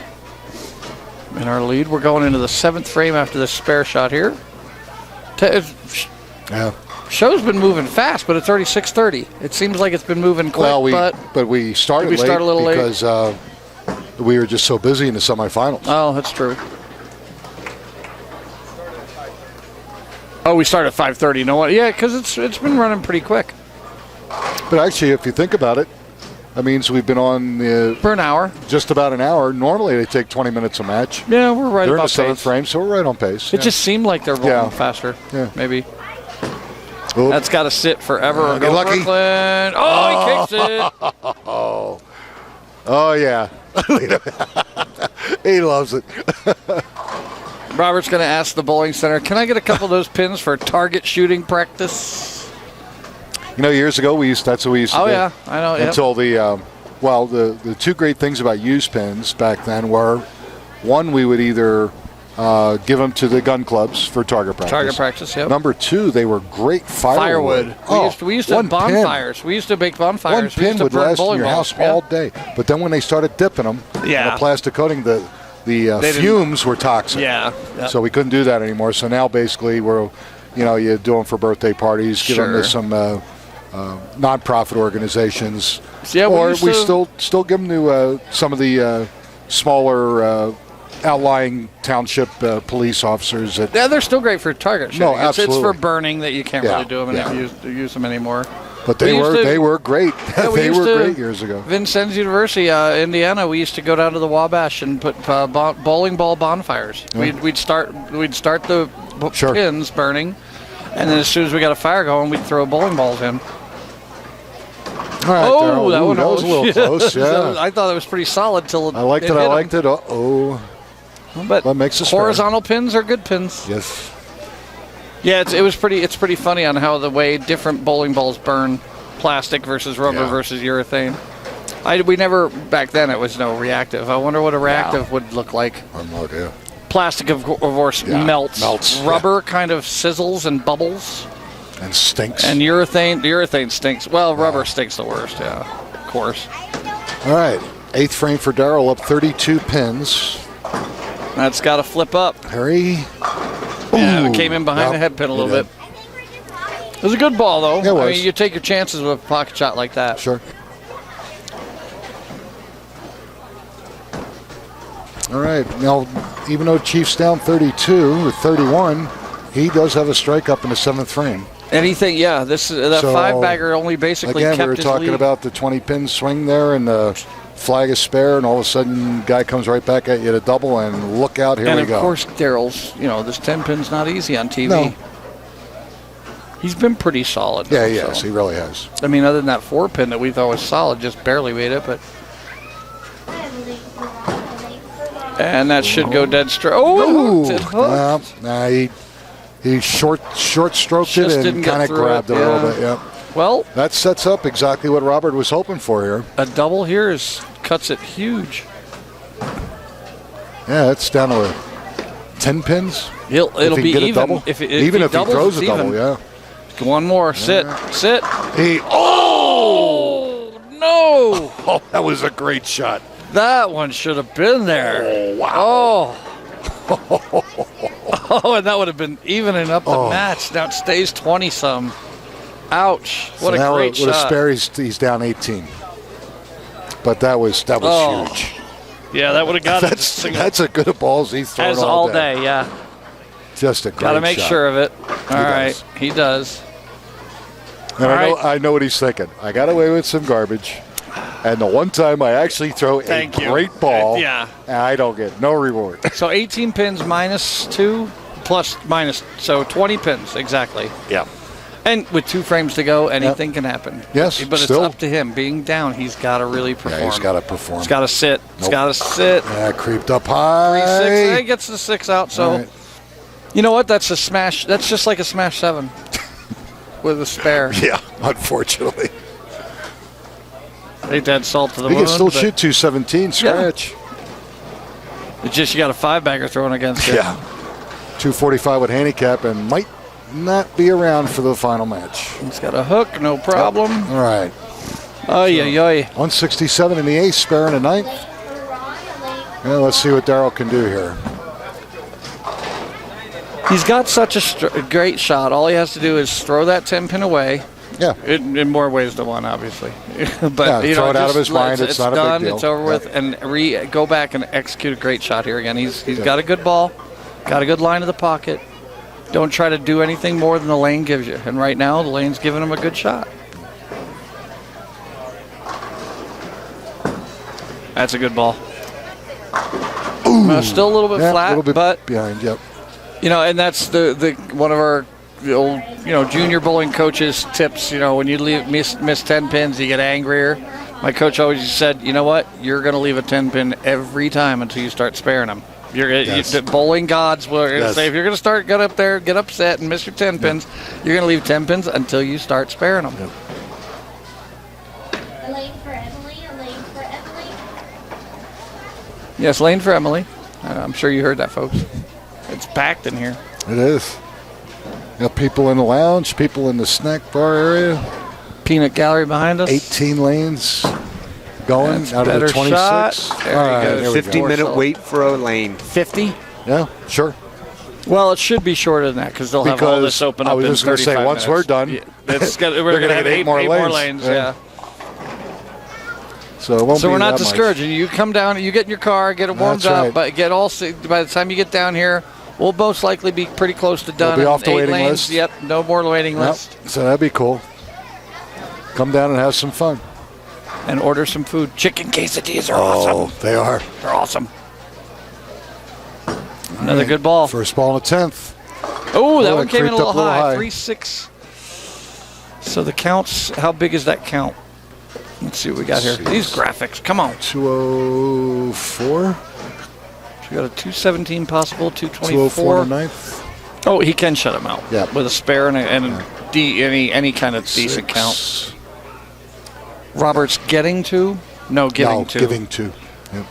in our lead. We're going into the 7th frame after this spare shot here. Yeah. Show's been moving fast, but it's already 6:30. It seems like it's been moving quick, Well, but we started late a little because we were just so busy in the semifinals. Oh, that's true. Oh, we started at 5:30. You know what? Yeah, because it's been running pretty quick. But actually, if you think about it, that means we've been on for an hour. Just about an hour. Normally, they take 20 minutes a match. Yeah, we're right They're about in the 7th pace. frame, so we're right on pace. It just seemed like they're rolling faster. Yeah. Maybe. Oop. That's got to sit forever. Get lucky. Brooklyn. Oh, he kicks it. Oh, yeah. He loves it. Robert's going to ask the bowling center, can I get a couple of those pins for target shooting practice? You know, years ago, that's what we used to do. Oh, yeah. I know. Until the two great things about used pins back then were, one, we would either give them to the gun clubs for target practice. Target practice, yep. Number 2, they were great firewood. We used to have bonfires. We used to make bonfires. One pin would last in your house all day. But then when they started dipping them in the plastic coating, the fumes were toxic. Yeah. Yep. So we couldn't do that anymore. So now basically you do them for birthday parties, give them to some non-profit organizations. Yeah, or we still give them to some of the smaller outlying township police officers. They're still great for target shooting. No, absolutely. It's for burning that you can't really do them and use them anymore. But they were great. They were great years ago. Vincennes University, Indiana. We used to go down to the Wabash and put bowling ball bonfires. Yeah. We'd start the pins burning, and then as soon as we got a fire going, we'd throw bowling balls in. All right, oh, that was a little close. Yeah, I thought it was pretty solid till I liked it. I liked it. But that makes us horizontal pins are good pins. Yes. Yeah, it's pretty funny on how the way different bowling balls burn, plastic versus rubber versus urethane. We never back then. It was no reactive. I wonder what a reactive would look like. I have no idea. Plastic, of course, melts. Rubber kind of sizzles and bubbles. And stinks. And urethane stinks. Well, rubber stinks the worst, yeah, of course. All right, 8th frame for Darrell, up 32 pins. That's got to flip up. Harry. Yeah, it came in behind the head pin a little bit. It was a good ball, though. It was. I mean, you take your chances with a pocket shot like that. Sure. All right, now, even though Chief's down 32 or 31, he does have a strike up in the 7th frame. Anything, yeah. That 5-bagger only basically again, kept we were his talking lead. about the 20-pin swing there, and the flag is spare, and all of a sudden, guy comes right back at you to double, and look out, here we go. And of course, Darrell's, this 10-pin's not easy on TV. No. He's been pretty solid. Yeah, he has. He really has. I mean, other than that 4-pin that we thought was solid, just barely made it, but. And that should go dead straight. Oh, it hooked. He short stroked it and kind of grabbed it a little bit. Yeah. Well, that sets up exactly what Robert was hoping for here. A double here cuts it huge. Yeah, it's down to 10 pins. It'll be even. Double. Even if he throws a double, yeah. One more. Sit. Oh, no. Oh, that was a great shot. That one should have been there. Oh, wow. Oh, and that would have been evening up the match. Now it stays 20-some. Ouch. What a great shot. With a spare, he's down 18. But that was huge. Yeah, that would have got it. That's a good ball as he's thrown all day, yeah. Just a great shot. Got to make sure of it. All right, he does. And I know what he's thinking. I got away with some garbage. And the one time I actually throw a great ball, and I don't get no reward. So 18 pins -2, minus, so 20 pins, exactly. Yeah. And with 2 frames to go, anything can happen. Yes, but it's up to him. Being down, he's got to really perform. Yeah, he's got to perform. He's got to sit. Nope. He's got to sit. Yeah, creeped up high. 3-6. He gets the 6 out, so you know what? That's a smash. That's just like a smash 7 with a spare. Yeah, unfortunately. Ain't that salt to the moon. He can still shoot 217 scratch. Yeah. It's just you got a 5-bagger thrown against it. Yeah. 245 with handicap and might not be around for the final match. He's got a hook, no problem. All right. 167 in the 8th, spare in the 9th. And let's see what Darrell can do here. He's got such a great shot. All he has to do is throw that 10-pin away. Yeah. In more ways than one, obviously. But throw it out of his mind. It's not done, a big deal. It's over with, and go back and execute a great shot here again. He's got a good ball, got a good line of the pocket. Don't try to do anything more than the lane gives you. And right now, the lane's giving him a good shot. That's a good ball. Still a little bit flat, a little bit but behind. Yep. And that's the one of our old junior bowling coaches tips. When you miss 10 pins, you get angrier. My coach always said, you know what, you're going to leave a 10 pin every time until you start sparing them. The bowling gods will say if you're going to get up there, get upset and miss your 10 pins, you're going to leave 10 pins until you start sparing them. Yep. A lane for Emily. Yes, lane for Emily. I'm sure you heard that, folks. It's packed in here. It is. Got people in the lounge, people in the snack bar area. Peanut gallery behind us. 18 lanes going out of the 26. Shot. There he goes. 50-minute wait for a lane. 50? Yeah, sure. Well, it should be shorter than that because they'll have all this open up in 35 minutes. I was just going to say, once we're done, we're going to have 8 more lanes. Yeah. So we're not discouraging. You come down, you get in your car, get it warmed up, but by the time you get down here, we'll most likely be pretty close to done. We'll be off the waiting list. Yep, no more waiting list. So that'd be cool. Come down and have some fun. And order some food. Chicken quesadillas are awesome. Oh, they are. They're awesome. Another good ball. First ball in the 10th. Oh, that one came in a little high. 3-6. So the counts, how big is that count? Let's see what we got here. These graphics, come on. 204. We got a 217 possible, 224. 204 in the 9th. Oh, he can shut him out. Yeah. With a spare and any kind of decent count. Robert's getting to? No, giving to. Giving to. Yep.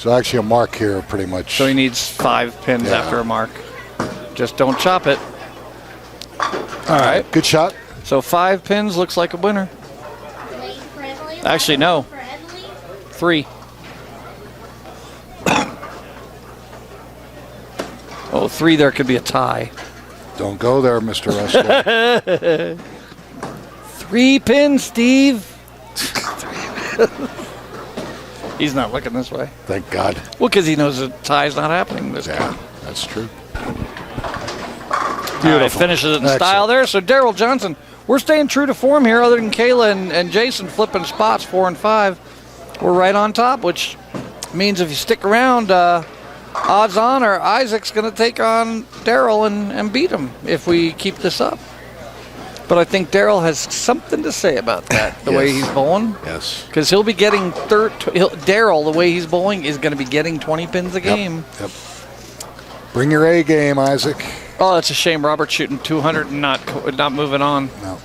So actually a mark here pretty much. So he needs 5 pins after a mark. Just don't chop it. All right. Good shot. So 5 pins looks like a winner. Actually, no. 3. Oh, 3 there could be a tie. Don't go there, Mr. Wrestler. 3 pins, Steve. He's not looking this way. Thank God. Well, because he knows the tie's not happening this game. That's true. All right, finishes it in style there. So Daryl Johnson, we're staying true to form here. Other than Kayla and Jason flipping spots 4 and 5, we're right on top, which means if you stick around, odds on are Isaac's going to take on Daryl and beat him if we keep this up. But I think Daryl has something to say about that, the way he's bowling. Yes. Because he'll be getting Daryl, the way he's bowling, is going to be getting 20 pins a game. Yep. Bring your A game, Isaac. Oh, that's a shame. Robert's shooting 200 and not moving on. No.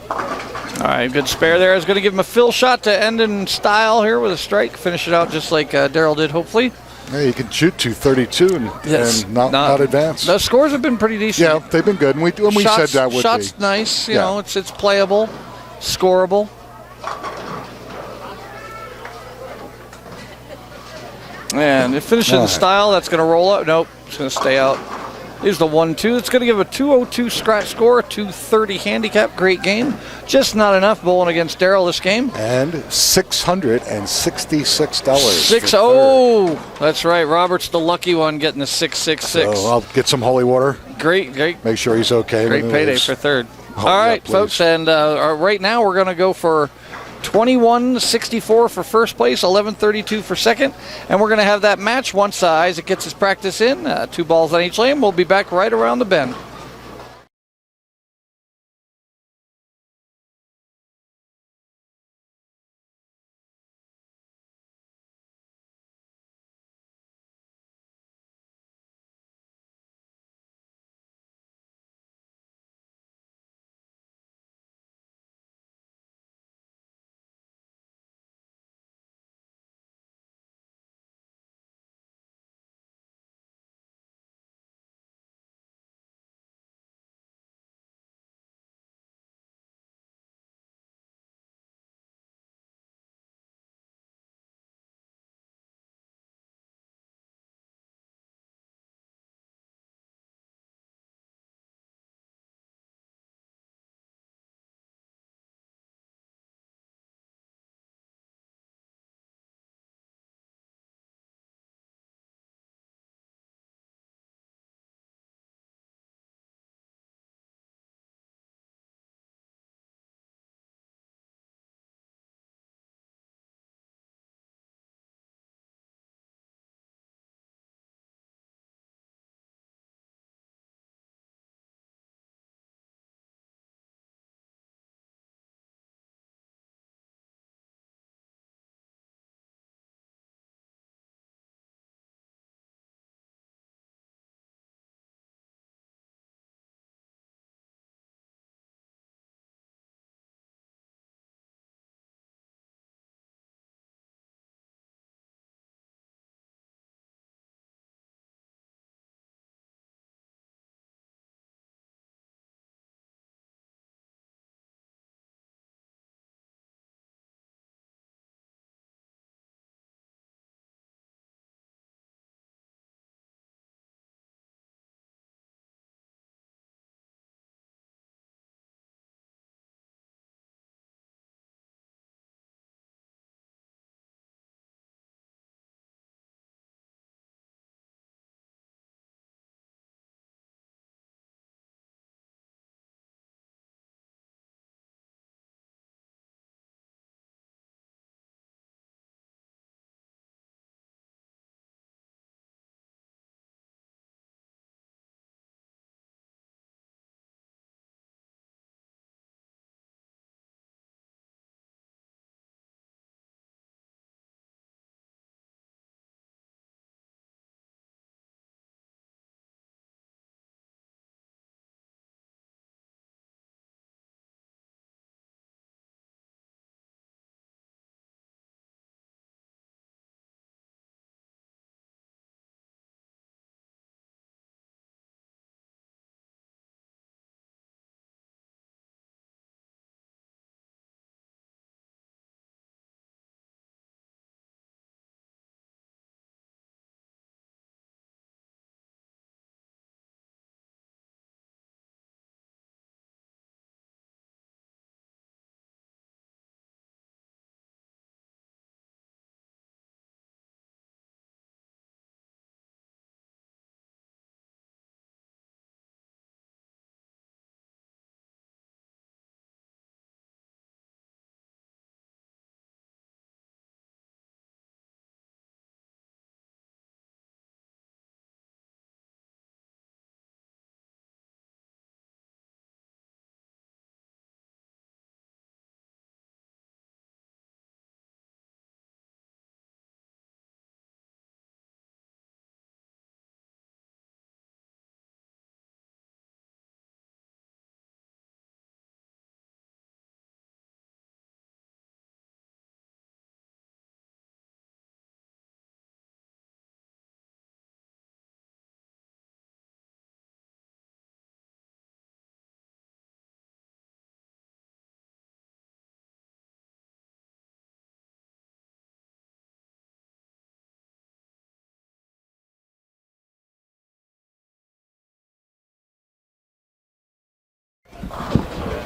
All right, good spare there. I was going to give him a fill shot to end in style here with a strike. Finish it out just like Daryl did, hopefully. Yeah, you can shoot 232 and not advance. The scores have been pretty decent. Yeah, they've been good. And we said that would be. Shots nice. You know, it's playable, scoreable. And it finishes in style. That's going to roll out. Nope, it's going to stay out. Here's the 1-2. It's going to give a 202 scratch score, a 230 handicap. Great game. Just not enough bowling against Daryl this game. And $666. 6-0. That's right. Robert's the lucky one getting the 666. So I'll get some holy water. Great. Make sure he's okay. Great payday for third. Oh, all right, folks. And right now we're going to go for 21.64 for first place, 11.32 for second. And we're going to have that match once Isaac gets his practice in. 2 balls on each lane. We'll be back right around the bend.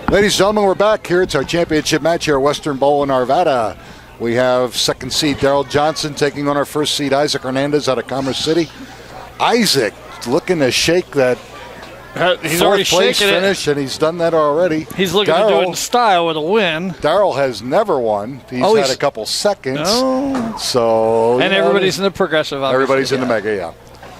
Ladies and gentlemen, we're back here. It's our championship match here at Western Bowl in Arvada. We have second seed Daryl Johnson taking on our first seed Isaac Hernandez out of Commerce City. Isaac looking to shake that He's already fourth place shaking finish, and he's done that already. He's looking to do it in style with a win. Daryl has never won. He's had a couple seconds. Oh. So, and everybody's in the progressive, obviously. Everybody's in the mega, yeah.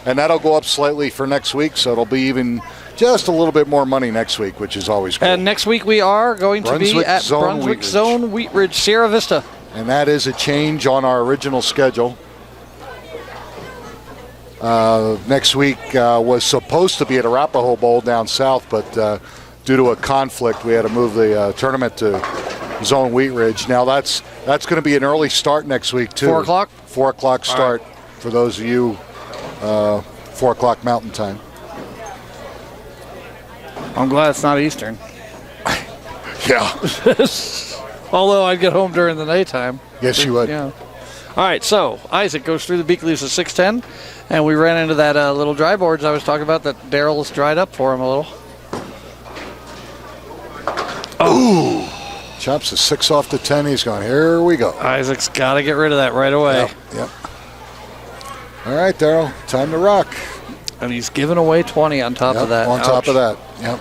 And that'll go up slightly for next week, so it'll be even just a little bit more money next week, which is always cool. And next week we are going to be at Brunswick Zone Wheat Ridge, Sierra Vista. And that is a change on our original schedule. Next week was supposed to be at Arapahoe Bowl down south, but due to a conflict, we had to move the tournament to Zone Wheat Ridge. Now that's going to be an early start next week too. 4 o'clock? 4 o'clock start for those of you 4 o'clock Mountain Time. I'm glad it's not Eastern. Yeah. Although I'd get home during the nighttime. Yes, you would. Yeah. All right, so Isaac goes through the beak leaves at 6:10, and we ran into that little dry boards I was talking about that Daryl's dried up for him a little. Ooh. Chops a 6 off the 10. He's going, here we go. Isaac's got to get rid of that right away. Yep. All right, Daryl, time to rock. And he's giving away 20 on top of that. On top of that, yep.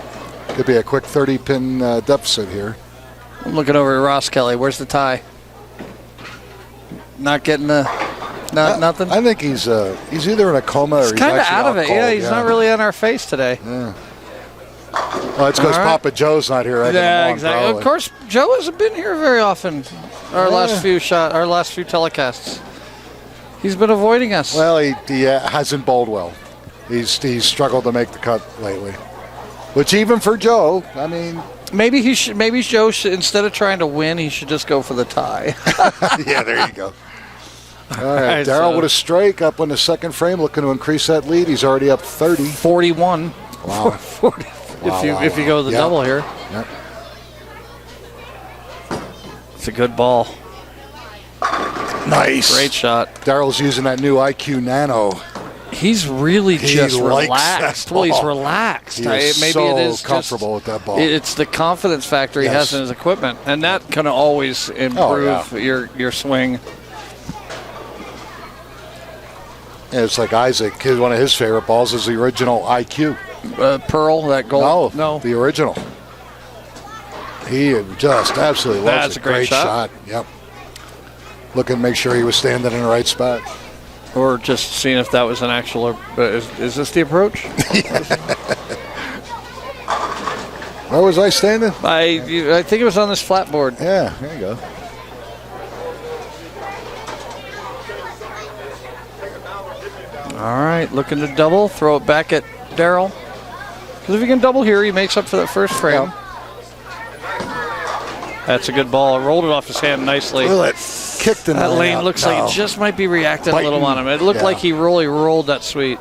Could be a quick 30-pin deficit here. I'm looking over at Ross Kelly. Where's the tie? Not getting nothing? I think he's either in a coma or he's kind of actually out of it. cold. Yeah, he's not really on our face today. Yeah. Well, it's because Papa Joe's not here. Yeah, exactly. Probably. Of course, Joe hasn't been here very often. Our last few telecasts. He's been avoiding us. Well, he hasn't bowled well. He's struggled to make the cut lately. Which even for Joe, I mean, maybe Joe should, instead of trying to win, he should just go for the tie. Yeah, there you go. All right, Daryl with a strike up on the second frame, looking to increase that lead. He's already up 30. 41. Wow. 40. If you go the double here. Yep. It's a good ball. Nice. Great shot. Daryl's using that new IQ Nano. He's really just relaxed. Well, he's relaxed. Maybe it is comfortable with that ball. It's the confidence factor he has in his equipment, and that can always improve your swing. And it's like Isaac. One of his favorite balls is the original IQ. Pearl, that gold. No, the original. He just absolutely loves it. That's a great shot. Yep. Looking to make sure he was standing in the right spot. Or just seeing if that was an actual. Is this the approach? Where was I standing? I think it was on this flat board. Yeah, there you go. All right, looking to double. Throw it back at Daryl. Because if he can double here, he makes up for that first frame. Yep. That's a good ball. Rolled it off his hand nicely. Well, it kicked in that lane. Looks like it just might be reacting a little on him. It looked like he really rolled that sweet.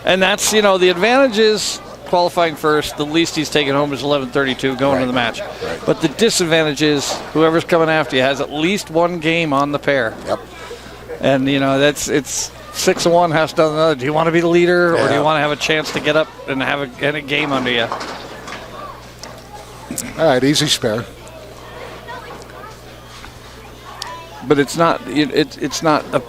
And that's, the advantage is qualifying first. The least he's taken home is 11:32 going to the match. Right. But the disadvantage is whoever's coming after you has at least one game on the pair. Yep. And, it's 6 of one, half done another. Do you want to be the leader or do you want to have a chance to get up and have a game under you? All right, easy spare. But it's not a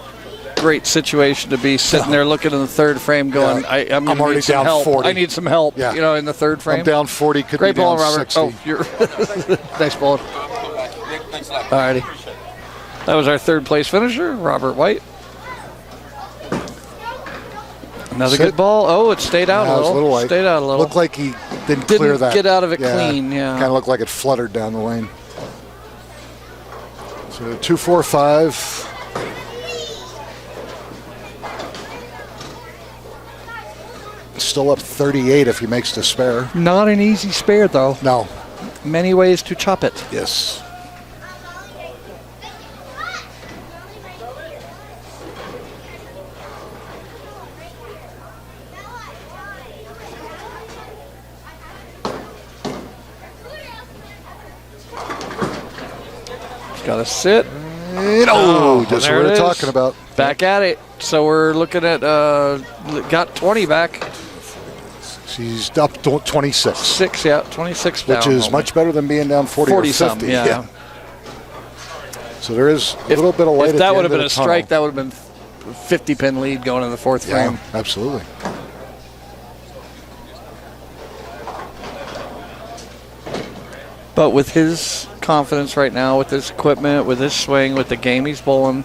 great situation to be sitting there looking in the third frame going, I'm already down help. 40. I need some help, in the third frame. I'm down 40, could great be down ball, Robert. 60. Oh, you're nice ball. All righty. That was our third place finisher, Robert White. Another good ball. Oh, it stayed out a little. Stayed out a little. Looked like he didn't clear that. Get out of it clean, Kind of looked like it fluttered down the lane. So 2-4-5. Still up 38 if he makes the spare. Not an easy spare, though. No. Many ways to chop it. Yes. Got to sit. Just what we're talking about. Back at it. So we're looking at, got 20 back. She's up to 26. 26 down. Which is much better than being down 40 or 50. Something, yeah. So there is a little bit of light. If that would have been a tunnel. strike, that would have been 50-pin lead going in the fourth frame. Absolutely. But with his confidence right now, with his equipment, with his swing, with the game he's bowling,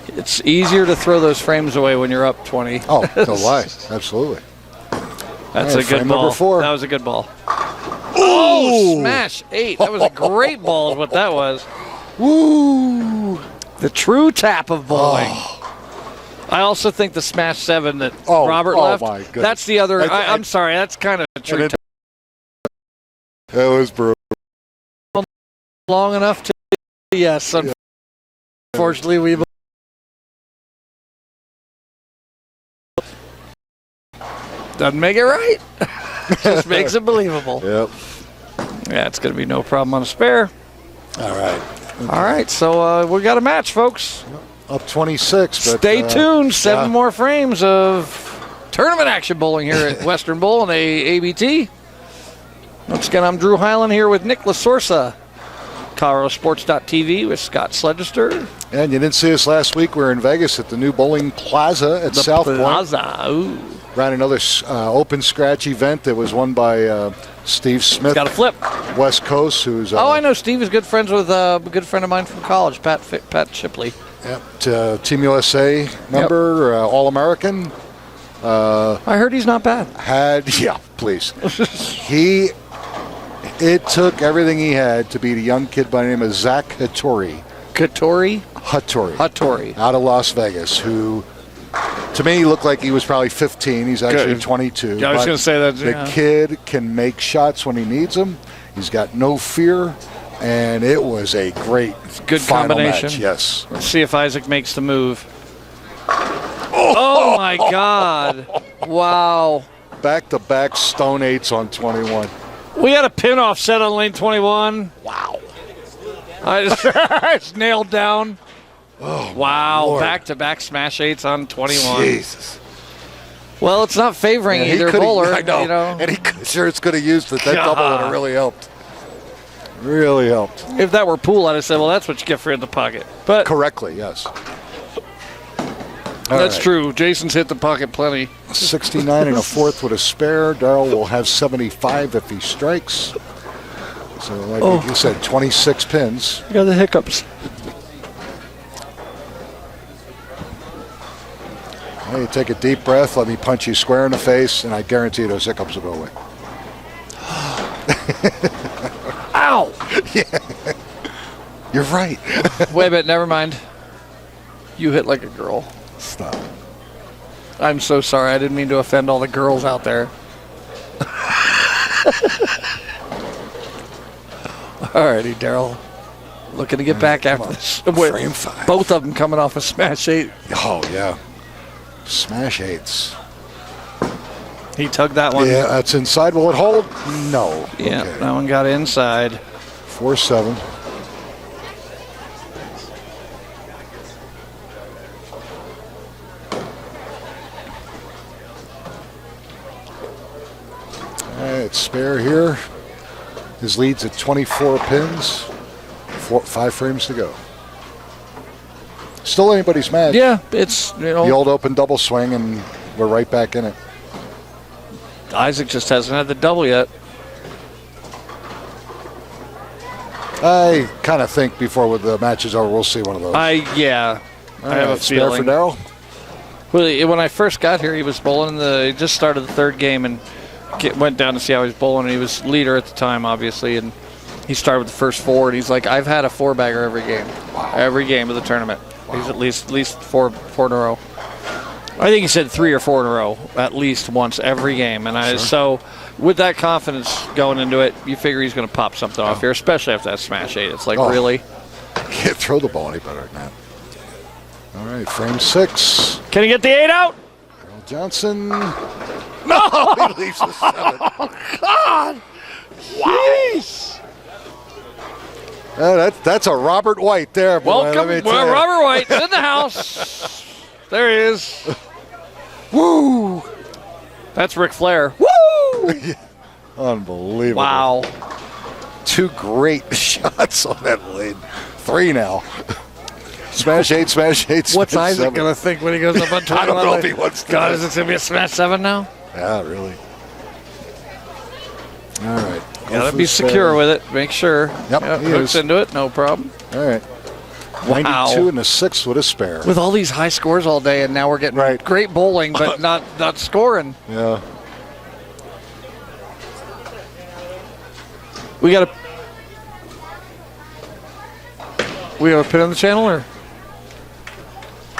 it's easier to throw those frames away when you're up 20. Oh, no lie. Absolutely. That's a good ball. Number 4. That was a good ball. Oh, smash 8. That was a great ball is what that was. Woo! The true tap of bowling. I also think the smash 7 that Robert left, my goodness. that's the other. I'm sorry, that's kind of a true tap. That was brutal. Long enough to, yes, unfortunately, we doesn't make it right. Just makes it believable. Yep. Yeah, it's going to be no problem on a spare. All right. All right, so we got a match, folks. Up 26. But, Stay tuned. 7 more frames of tournament action bowling here at Western Bowl and ABT. Once again, I'm Drew Highland here with Nick Lasorsa. ColoradoSports.TV with Scott Sledgester. And you didn't see us last week. We were in Vegas at the new bowling plaza at South Point. Ooh. Ran another open scratch event that was won by Steve Smith. Got a flip. West Coast, who's I know Steve is good friends with a good friend of mine from college, Pat Shipley. Yep, Team USA member, All-American. I heard he's not bad. Please. It took everything he had to beat a young kid by the name of Zach Hattori. Hattori. Out of Las Vegas, who, to me, looked like he was probably 15. He's actually 22. Yeah, I was going to say that. The kid can make shots when he needs them. He's got no fear, and it was a great good final combination. Match. Yes. Let's see if Isaac makes the move. Oh my God. Wow. Back-to-back stone 8s on 21. We had a pin offset on lane 21. Wow. I just nailed down. Oh, wow. Lord. Back-to-back smash 8s on 21. Jesus. Well, it's not favoring either bowler. I know. You know. And he sure it's could have used it. That double would have really helped. Really helped. If that were pool, I'd have said, well, that's what you get for in the pocket. But correctly, yes. That's true. Jason's hit the pocket plenty. 69 and a fourth with a spare. Darrell will have 75 if he strikes. So, like you said, 26 pins. I got the hiccups. Well, you take a deep breath, let me punch you square in the face, and I guarantee those hiccups will go away. Ow! Yeah. You're right. Wait a minute, never mind. You hit like a girl. Stop. I'm so sorry. I didn't mean to offend all the girls out there. Alrighty, Darrell. Looking to get back after this. Frame 5. Both of them coming off a smash 8. Oh, yeah. Smash 8s. He tugged that one. Yeah, that's inside. Will it hold? No. Yeah, okay. that one got inside. 4-7. All right, spare here. His lead's at 24 pins. 5 frames to go. Still anybody's match. Yeah, it's, the old open double swing, and we're right back in it. Isaac just hasn't had the double yet. I kind of think before the match is over, we'll see one of those. I have a spare feeling. for Darrell. Well, when I first got here, he was bowling he just started the third game and went down to see how he was bowling. And he was leader at the time, obviously, and he started with the first 4. And he's like, I've had a 4-bagger every game, every game of the tournament. Wow. He's at least four in a row. I think he said 3 or 4 in a row, at least once every game. And so with that confidence going into it, you figure he's going to pop something off here, especially after that smash 8. It's like, really? Can't throw the ball any better than that. All right, frame 6. Can he get the 8 out? Darrell Johnson. No! He leaves the 7. Oh, God! Jeez! That's a Robert White there, boy. Welcome, Robert White in the house. There he is. Woo! That's Ric Flair. Woo! Unbelievable. Wow. 2 great shots on that lead. 3 now. Smash 8, smash 8, smash What's Isaac 7. going to think when he goes up on 21? I don't know if he wants to. God, is it going to be a smash 7 now? Yeah, really. All right. Gotta be secure with it. Make sure. Yep, he hooks is. into it. No problem. All right. Wow. 92 and a 6 with a spare. With all these high scores all day, and now we're getting Right. great bowling, but not scoring. Yeah. We got a pin on the channel, or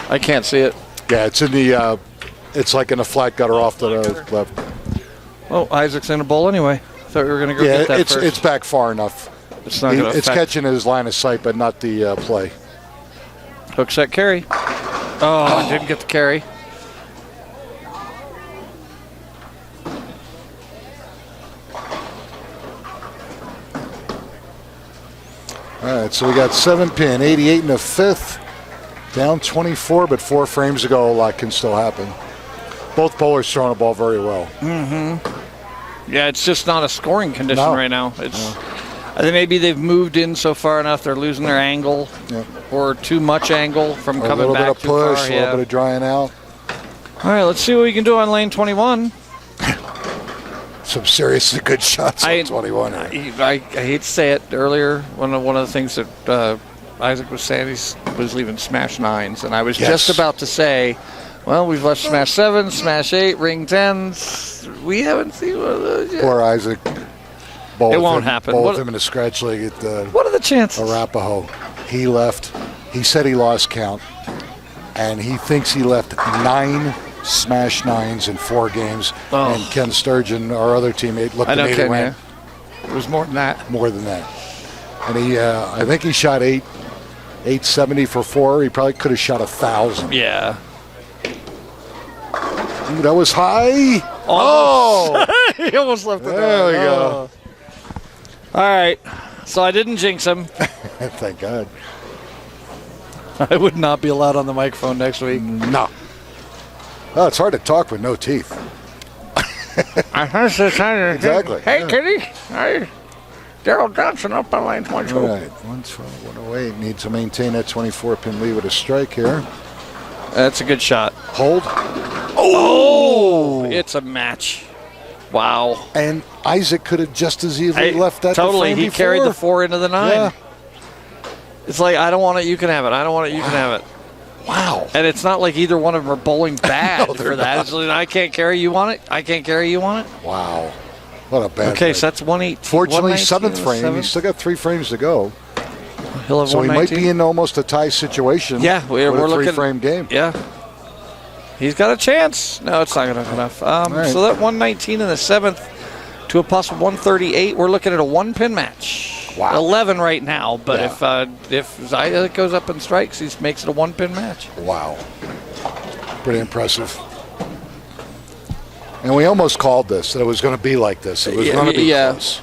I can't see it. Yeah, it's in the. It's like in a flat gutter off to the left. Oh, Isaac's in a bowl anyway. Thought we were gonna go get that first. It's back far enough. It's not gonna It's affect. catching his line of sight, but not the play. Hook set carry. Oh, didn't get the carry. All right, so we got 7 pin, 88 in the 5th, down 24, but 4 frames ago, a lot can still happen. Both bowlers throwing the ball very well. Yeah, it's just not a scoring condition No. right now. It's. I think maybe they've moved in so far enough they're losing their angle, or too much angle from A coming little back bit of too push, far. a little bit of drying out. All right, let's see what we can do on lane 21. Some seriously good shots on 21. I hate to say it. Earlier, one of the things that Isaac was saying, he was leaving smash 9s, and I was just about to say, well, we've left smash 7, smash 8, ring 10s. We haven't seen one of those yet. Poor Isaac. It won't happen. Both him in a scratch leg at What are the chances? Arapahoe. He left. He said he lost count, and he thinks he left 9 smash 9s in 4 games. Oh. And Ken Sturgeon, our other teammate, looked I at know me Ken, and went, It was more than that. more than that. And he, I think he shot 870 for 4. He probably could have shot 1,000. Yeah. Ooh, that was high. Oh! He almost left it there. There we go. All right. So I didn't jinx him. Thank God. I would not be allowed on the microphone next week. No. Oh, it's hard to talk with no teeth. Exactly. Hey, Yeah. Kitty. Hey. Daryl Johnson up on lane 22. All right, 112, 108. Need to maintain that 24-pin lead with a strike here. That's a good shot. Hold. Oh! It's a match. Wow. And Isaac could have just as easily left that totally. the frame He before. carried the 4 into the 9. Yeah. It's like, I don't want it, you can have it. I don't want it, you can have it. Wow. And it's not like either one of them are bowling bad No, they're for that. not. It's like, I can't carry, you want it? I can't carry, you want it? Wow. What a bad Okay, night. so that's 118. Fortunately, 119 seventh and a frame. seven. He's still got 3 frames to go. He'll have So he might 119. be in almost a tie situation. Yeah, we're with a looking 3-frame game. Yeah. He's got a chance. No, it's not going to enough. right. So that 119 in the 7th to a possible 138. We're looking at a 1-pin match. Wow. 11 right now, but Yeah. if Isaac goes up and strikes, he makes it a 1-pin match. Wow. Pretty impressive. And we almost called this, that it was going to be like this. It was going to be close,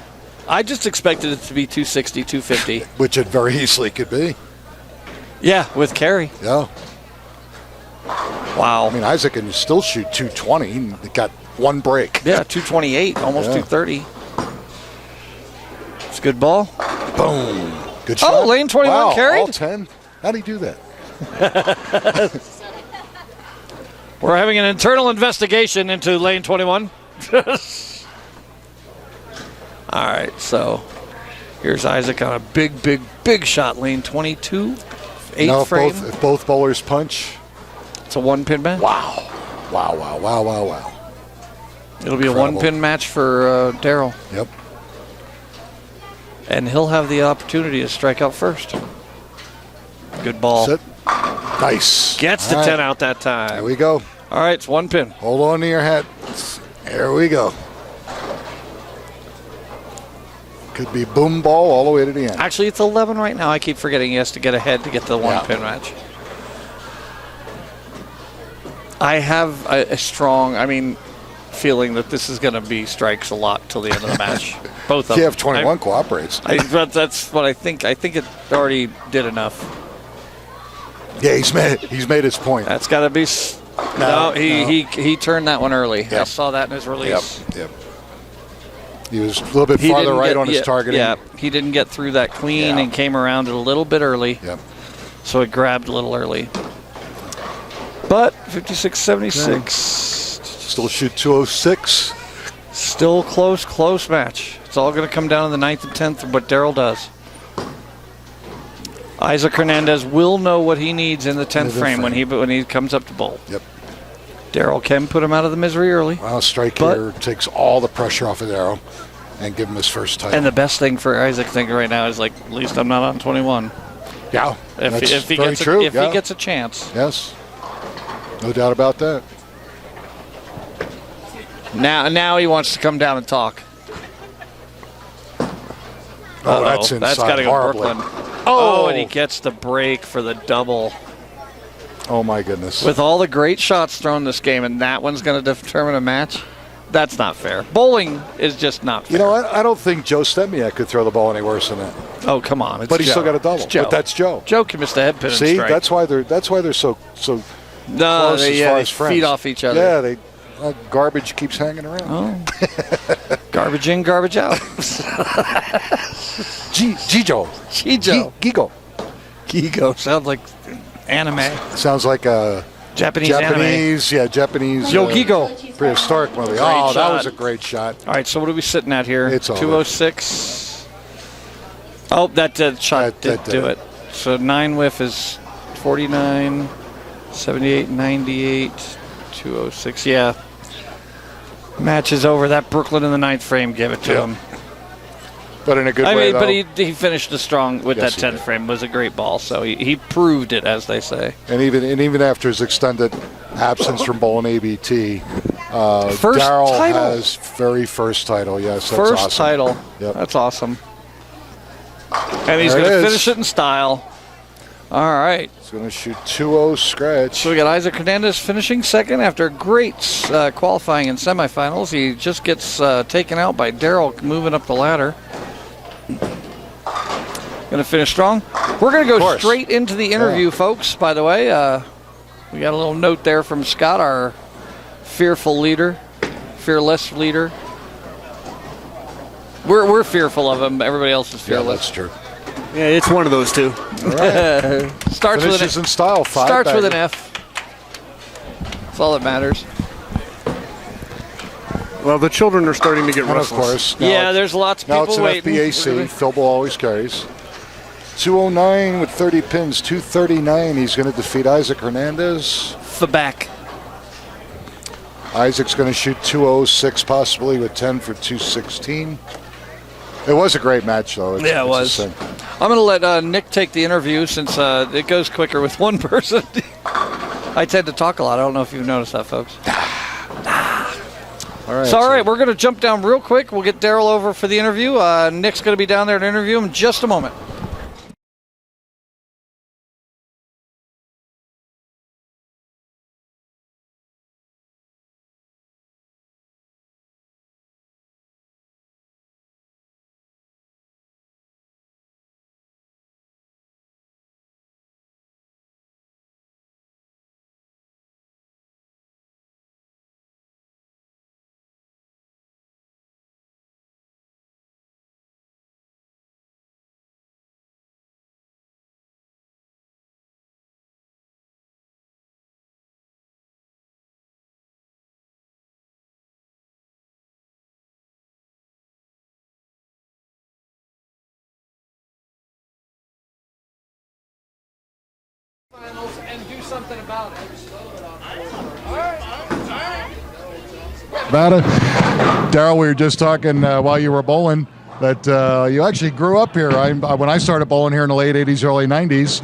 I just expected it to be 260, 250. which it very easily could be. Yeah, with carry. Yeah. Wow. I mean, Isaac can still shoot 220. He got 1 break. Yeah, 228, almost Yeah. 230. It's a good ball. Boom. Good shot. lane 21 wow, carried? all 10. How'd he do that? We're having an internal investigation into lane 21. All right, so here's Isaac on a big shot, lane 22, 8th Now, frame. if both bowlers punch. It's a 1-pin match. Wow. Wow, wow, wow, wow, wow. It'll be Incredible. a 1-pin match for Daryl, Yep. and he'll have the opportunity to strike out first. Good ball. Sit. Nice. Gets the All 10 right. out that There time. we go. All right, it's 1-pin. Hold on to your hat. There we go. Could be boom ball all the way to the end. Actually, it's 11 right now. I keep forgetting he has to get ahead to get the 1-pin match. I have a strong, feeling that this is going to be strikes a lot till the end of the match. Both of them. Yeah, if 21 cooperates. That's what I think. I think it already did enough. Yeah, he's made his point. That's got to be. No, No. he turned that one early. I Yep. saw that in his release. Yep. He was a little bit farther right on his targeting. Yeah, he didn't get through that clean and came around it a little bit early. Yep. So it grabbed a little early. But 56-76. Still shoot 206. Still close match. It's all going to come down to the 9th and 10th of what Darrell does. Isaac Hernandez will know what he needs in the 10th frame when he comes up to bowl. Yep. Darrell can put him out of the misery early. Well, strike here takes all the pressure off of Darrell and give him his first title. And the best thing for Isaac thinking right now is, like, at least I'm not on 21. Yeah, if he gets a chance. Yes, no doubt about that. Now he wants to come down and talk. Oh, that's inside. That's got to go horribly. Brooklyn. Oh, and he gets the break for the double. Oh, my goodness. With all the great shots thrown this game, and that one's going to determine a match? That's not fair. Bowling is just not fair. You know, I don't think Joe Stepniak could throw the ball any worse than that. Oh, come on. But he still got a double. But that's Joe. Joe can miss the head pin and See, strike. that's why they're so No, close as far as friends. feed off each other. Yeah, garbage keeps hanging around. Oh. Garbage in, garbage out. Gijo. Gigo. Sounds like anime. Sounds like a Japanese anime. Yeah, Japanese. Yo, Gigo. Prehistoric movie. That was a great shot. All right, so what are we sitting at here? It's 206. Oh, that shot did do it. So 9 whiff is 49, 78, 98, 206. Yeah. Match is over. That Brooklyn in the 9th frame gave it to him. But in a good way, though. But he finished strong with that 10th frame. It was a great ball, so he proved it, as they say. And even after his extended absence from bowling ABT, first Darrell title. has very first title. Yes, that's first awesome. title. Yep. That's awesome. And he's going to finish it in style. All right. He's going to shoot 2-0 scratch. So we got Isaac Hernandez finishing second after great qualifying in semifinals. He just gets taken out by Darrell moving up the ladder. Going to finish strong. We're going to go straight into the interview, folks, by the way. We got a little note there from Scott, our fearless leader. We're fearful of him. Everybody else is fearless. Yeah, that's true. Yeah, it's one of those two. Right. Starts with an in style. Starts with an F. That's all that matters. Well, the children are starting to get restless. Of course. Yeah, there's lots of people waiting. Now it's an FBAC. Phil Ball always carries. 209 with 30 pins. 239. He's going to defeat Isaac Hernandez. The back. Isaac's going to shoot 206 possibly with 10 for 216. It was a great match, though. It was. I'm going to let Nick take the interview since it goes quicker with one person. I tend to talk a lot. I don't know if you've noticed that, folks. All right, we're going to jump down real quick. We'll get Darrell over for the interview. Nick's going to be down there to interview him in just a moment. And do something about it. Darrell, we were just talking while you were bowling that you actually grew up here. When I started bowling here in the late 80s, early 90s,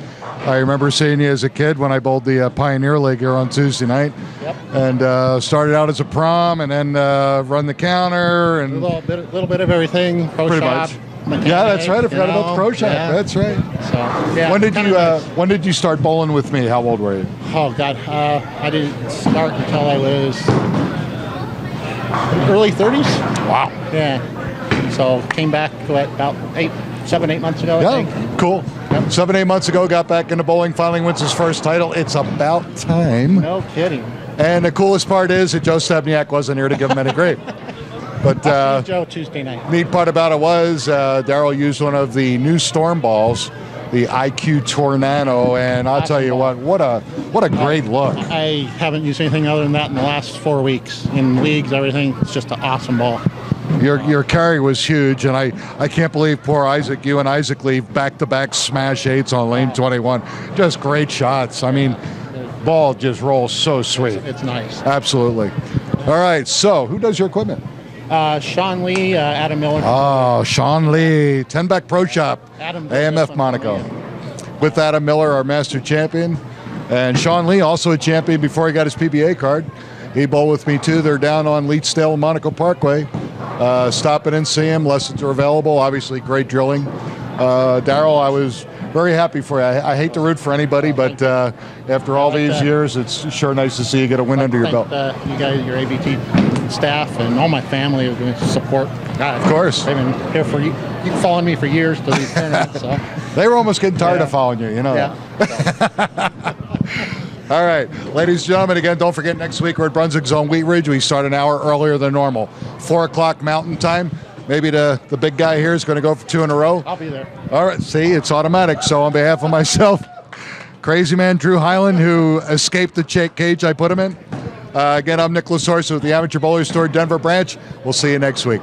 I remember seeing you as a kid when I bowled the Pioneer League here on Tuesday night. Yep. And started out as a prom and then run the counter. And a little bit of everything, pro pretty shop. much. Yeah, that's right. I forgot about the pro shop. Yeah. That's right. So, yeah, When did you start bowling with me? How old were you? Oh God, I didn't start until I was early 30s. Wow. Yeah. So came back about 7, 8 months ago. I think. Cool. Yep. 7, 8 months ago, got back into bowling. Finally wins his first title. It's about time. No kidding. And the coolest part is that Joe Stepniak wasn't here to give him any grief. But Joe Tuesday night. neat part about it was Daryl used one of the new Storm balls, the IQ Tornado, and I'll tell you what a great look. I haven't used anything other than that in the last 4 weeks. In leagues, everything. It's just an awesome ball. Your carry was huge, and I can't believe poor Isaac, you and Isaac leave back-to-back smash 8s on lane 21. Just great shots. I mean, ball just rolls so sweet. It's nice. Absolutely. All right, so who does your equipment? Sean Lee, Adam Miller. Oh, Sean Lee, 10-back Pro Shop, Adam AMF Monaco. With Adam Miller, our master champion. And Sean Lee, also a champion before he got his PBA card. He bowled with me, too. They're down on Leetsdale, Monaco Parkway. Stop in and see him. Lessons are available. Obviously, great drilling. Daryl, I was very happy for you. I hate to root for anybody, but after all these years, it's sure nice to see you get a win under your belt. You guys, your ABT staff, and all my family have been support. Of course. They've been here for you, following me for years to these tournaments. So. They were almost getting tired of following you, you know. Yeah. All right, ladies and gentlemen, again, don't forget next week we're at Brunswick Zone Wheat Ridge. We start an hour earlier than normal, 4 o'clock Mountain Time. Maybe the big guy here is going to go for 2 in a row. I'll be there. All right, see, it's automatic. So on behalf of myself, crazy man Drew Hyland, who escaped the cage I put him in. Again, I'm Nick Lasorsa with the Amateur Bowler Store Denver branch. We'll see you next week.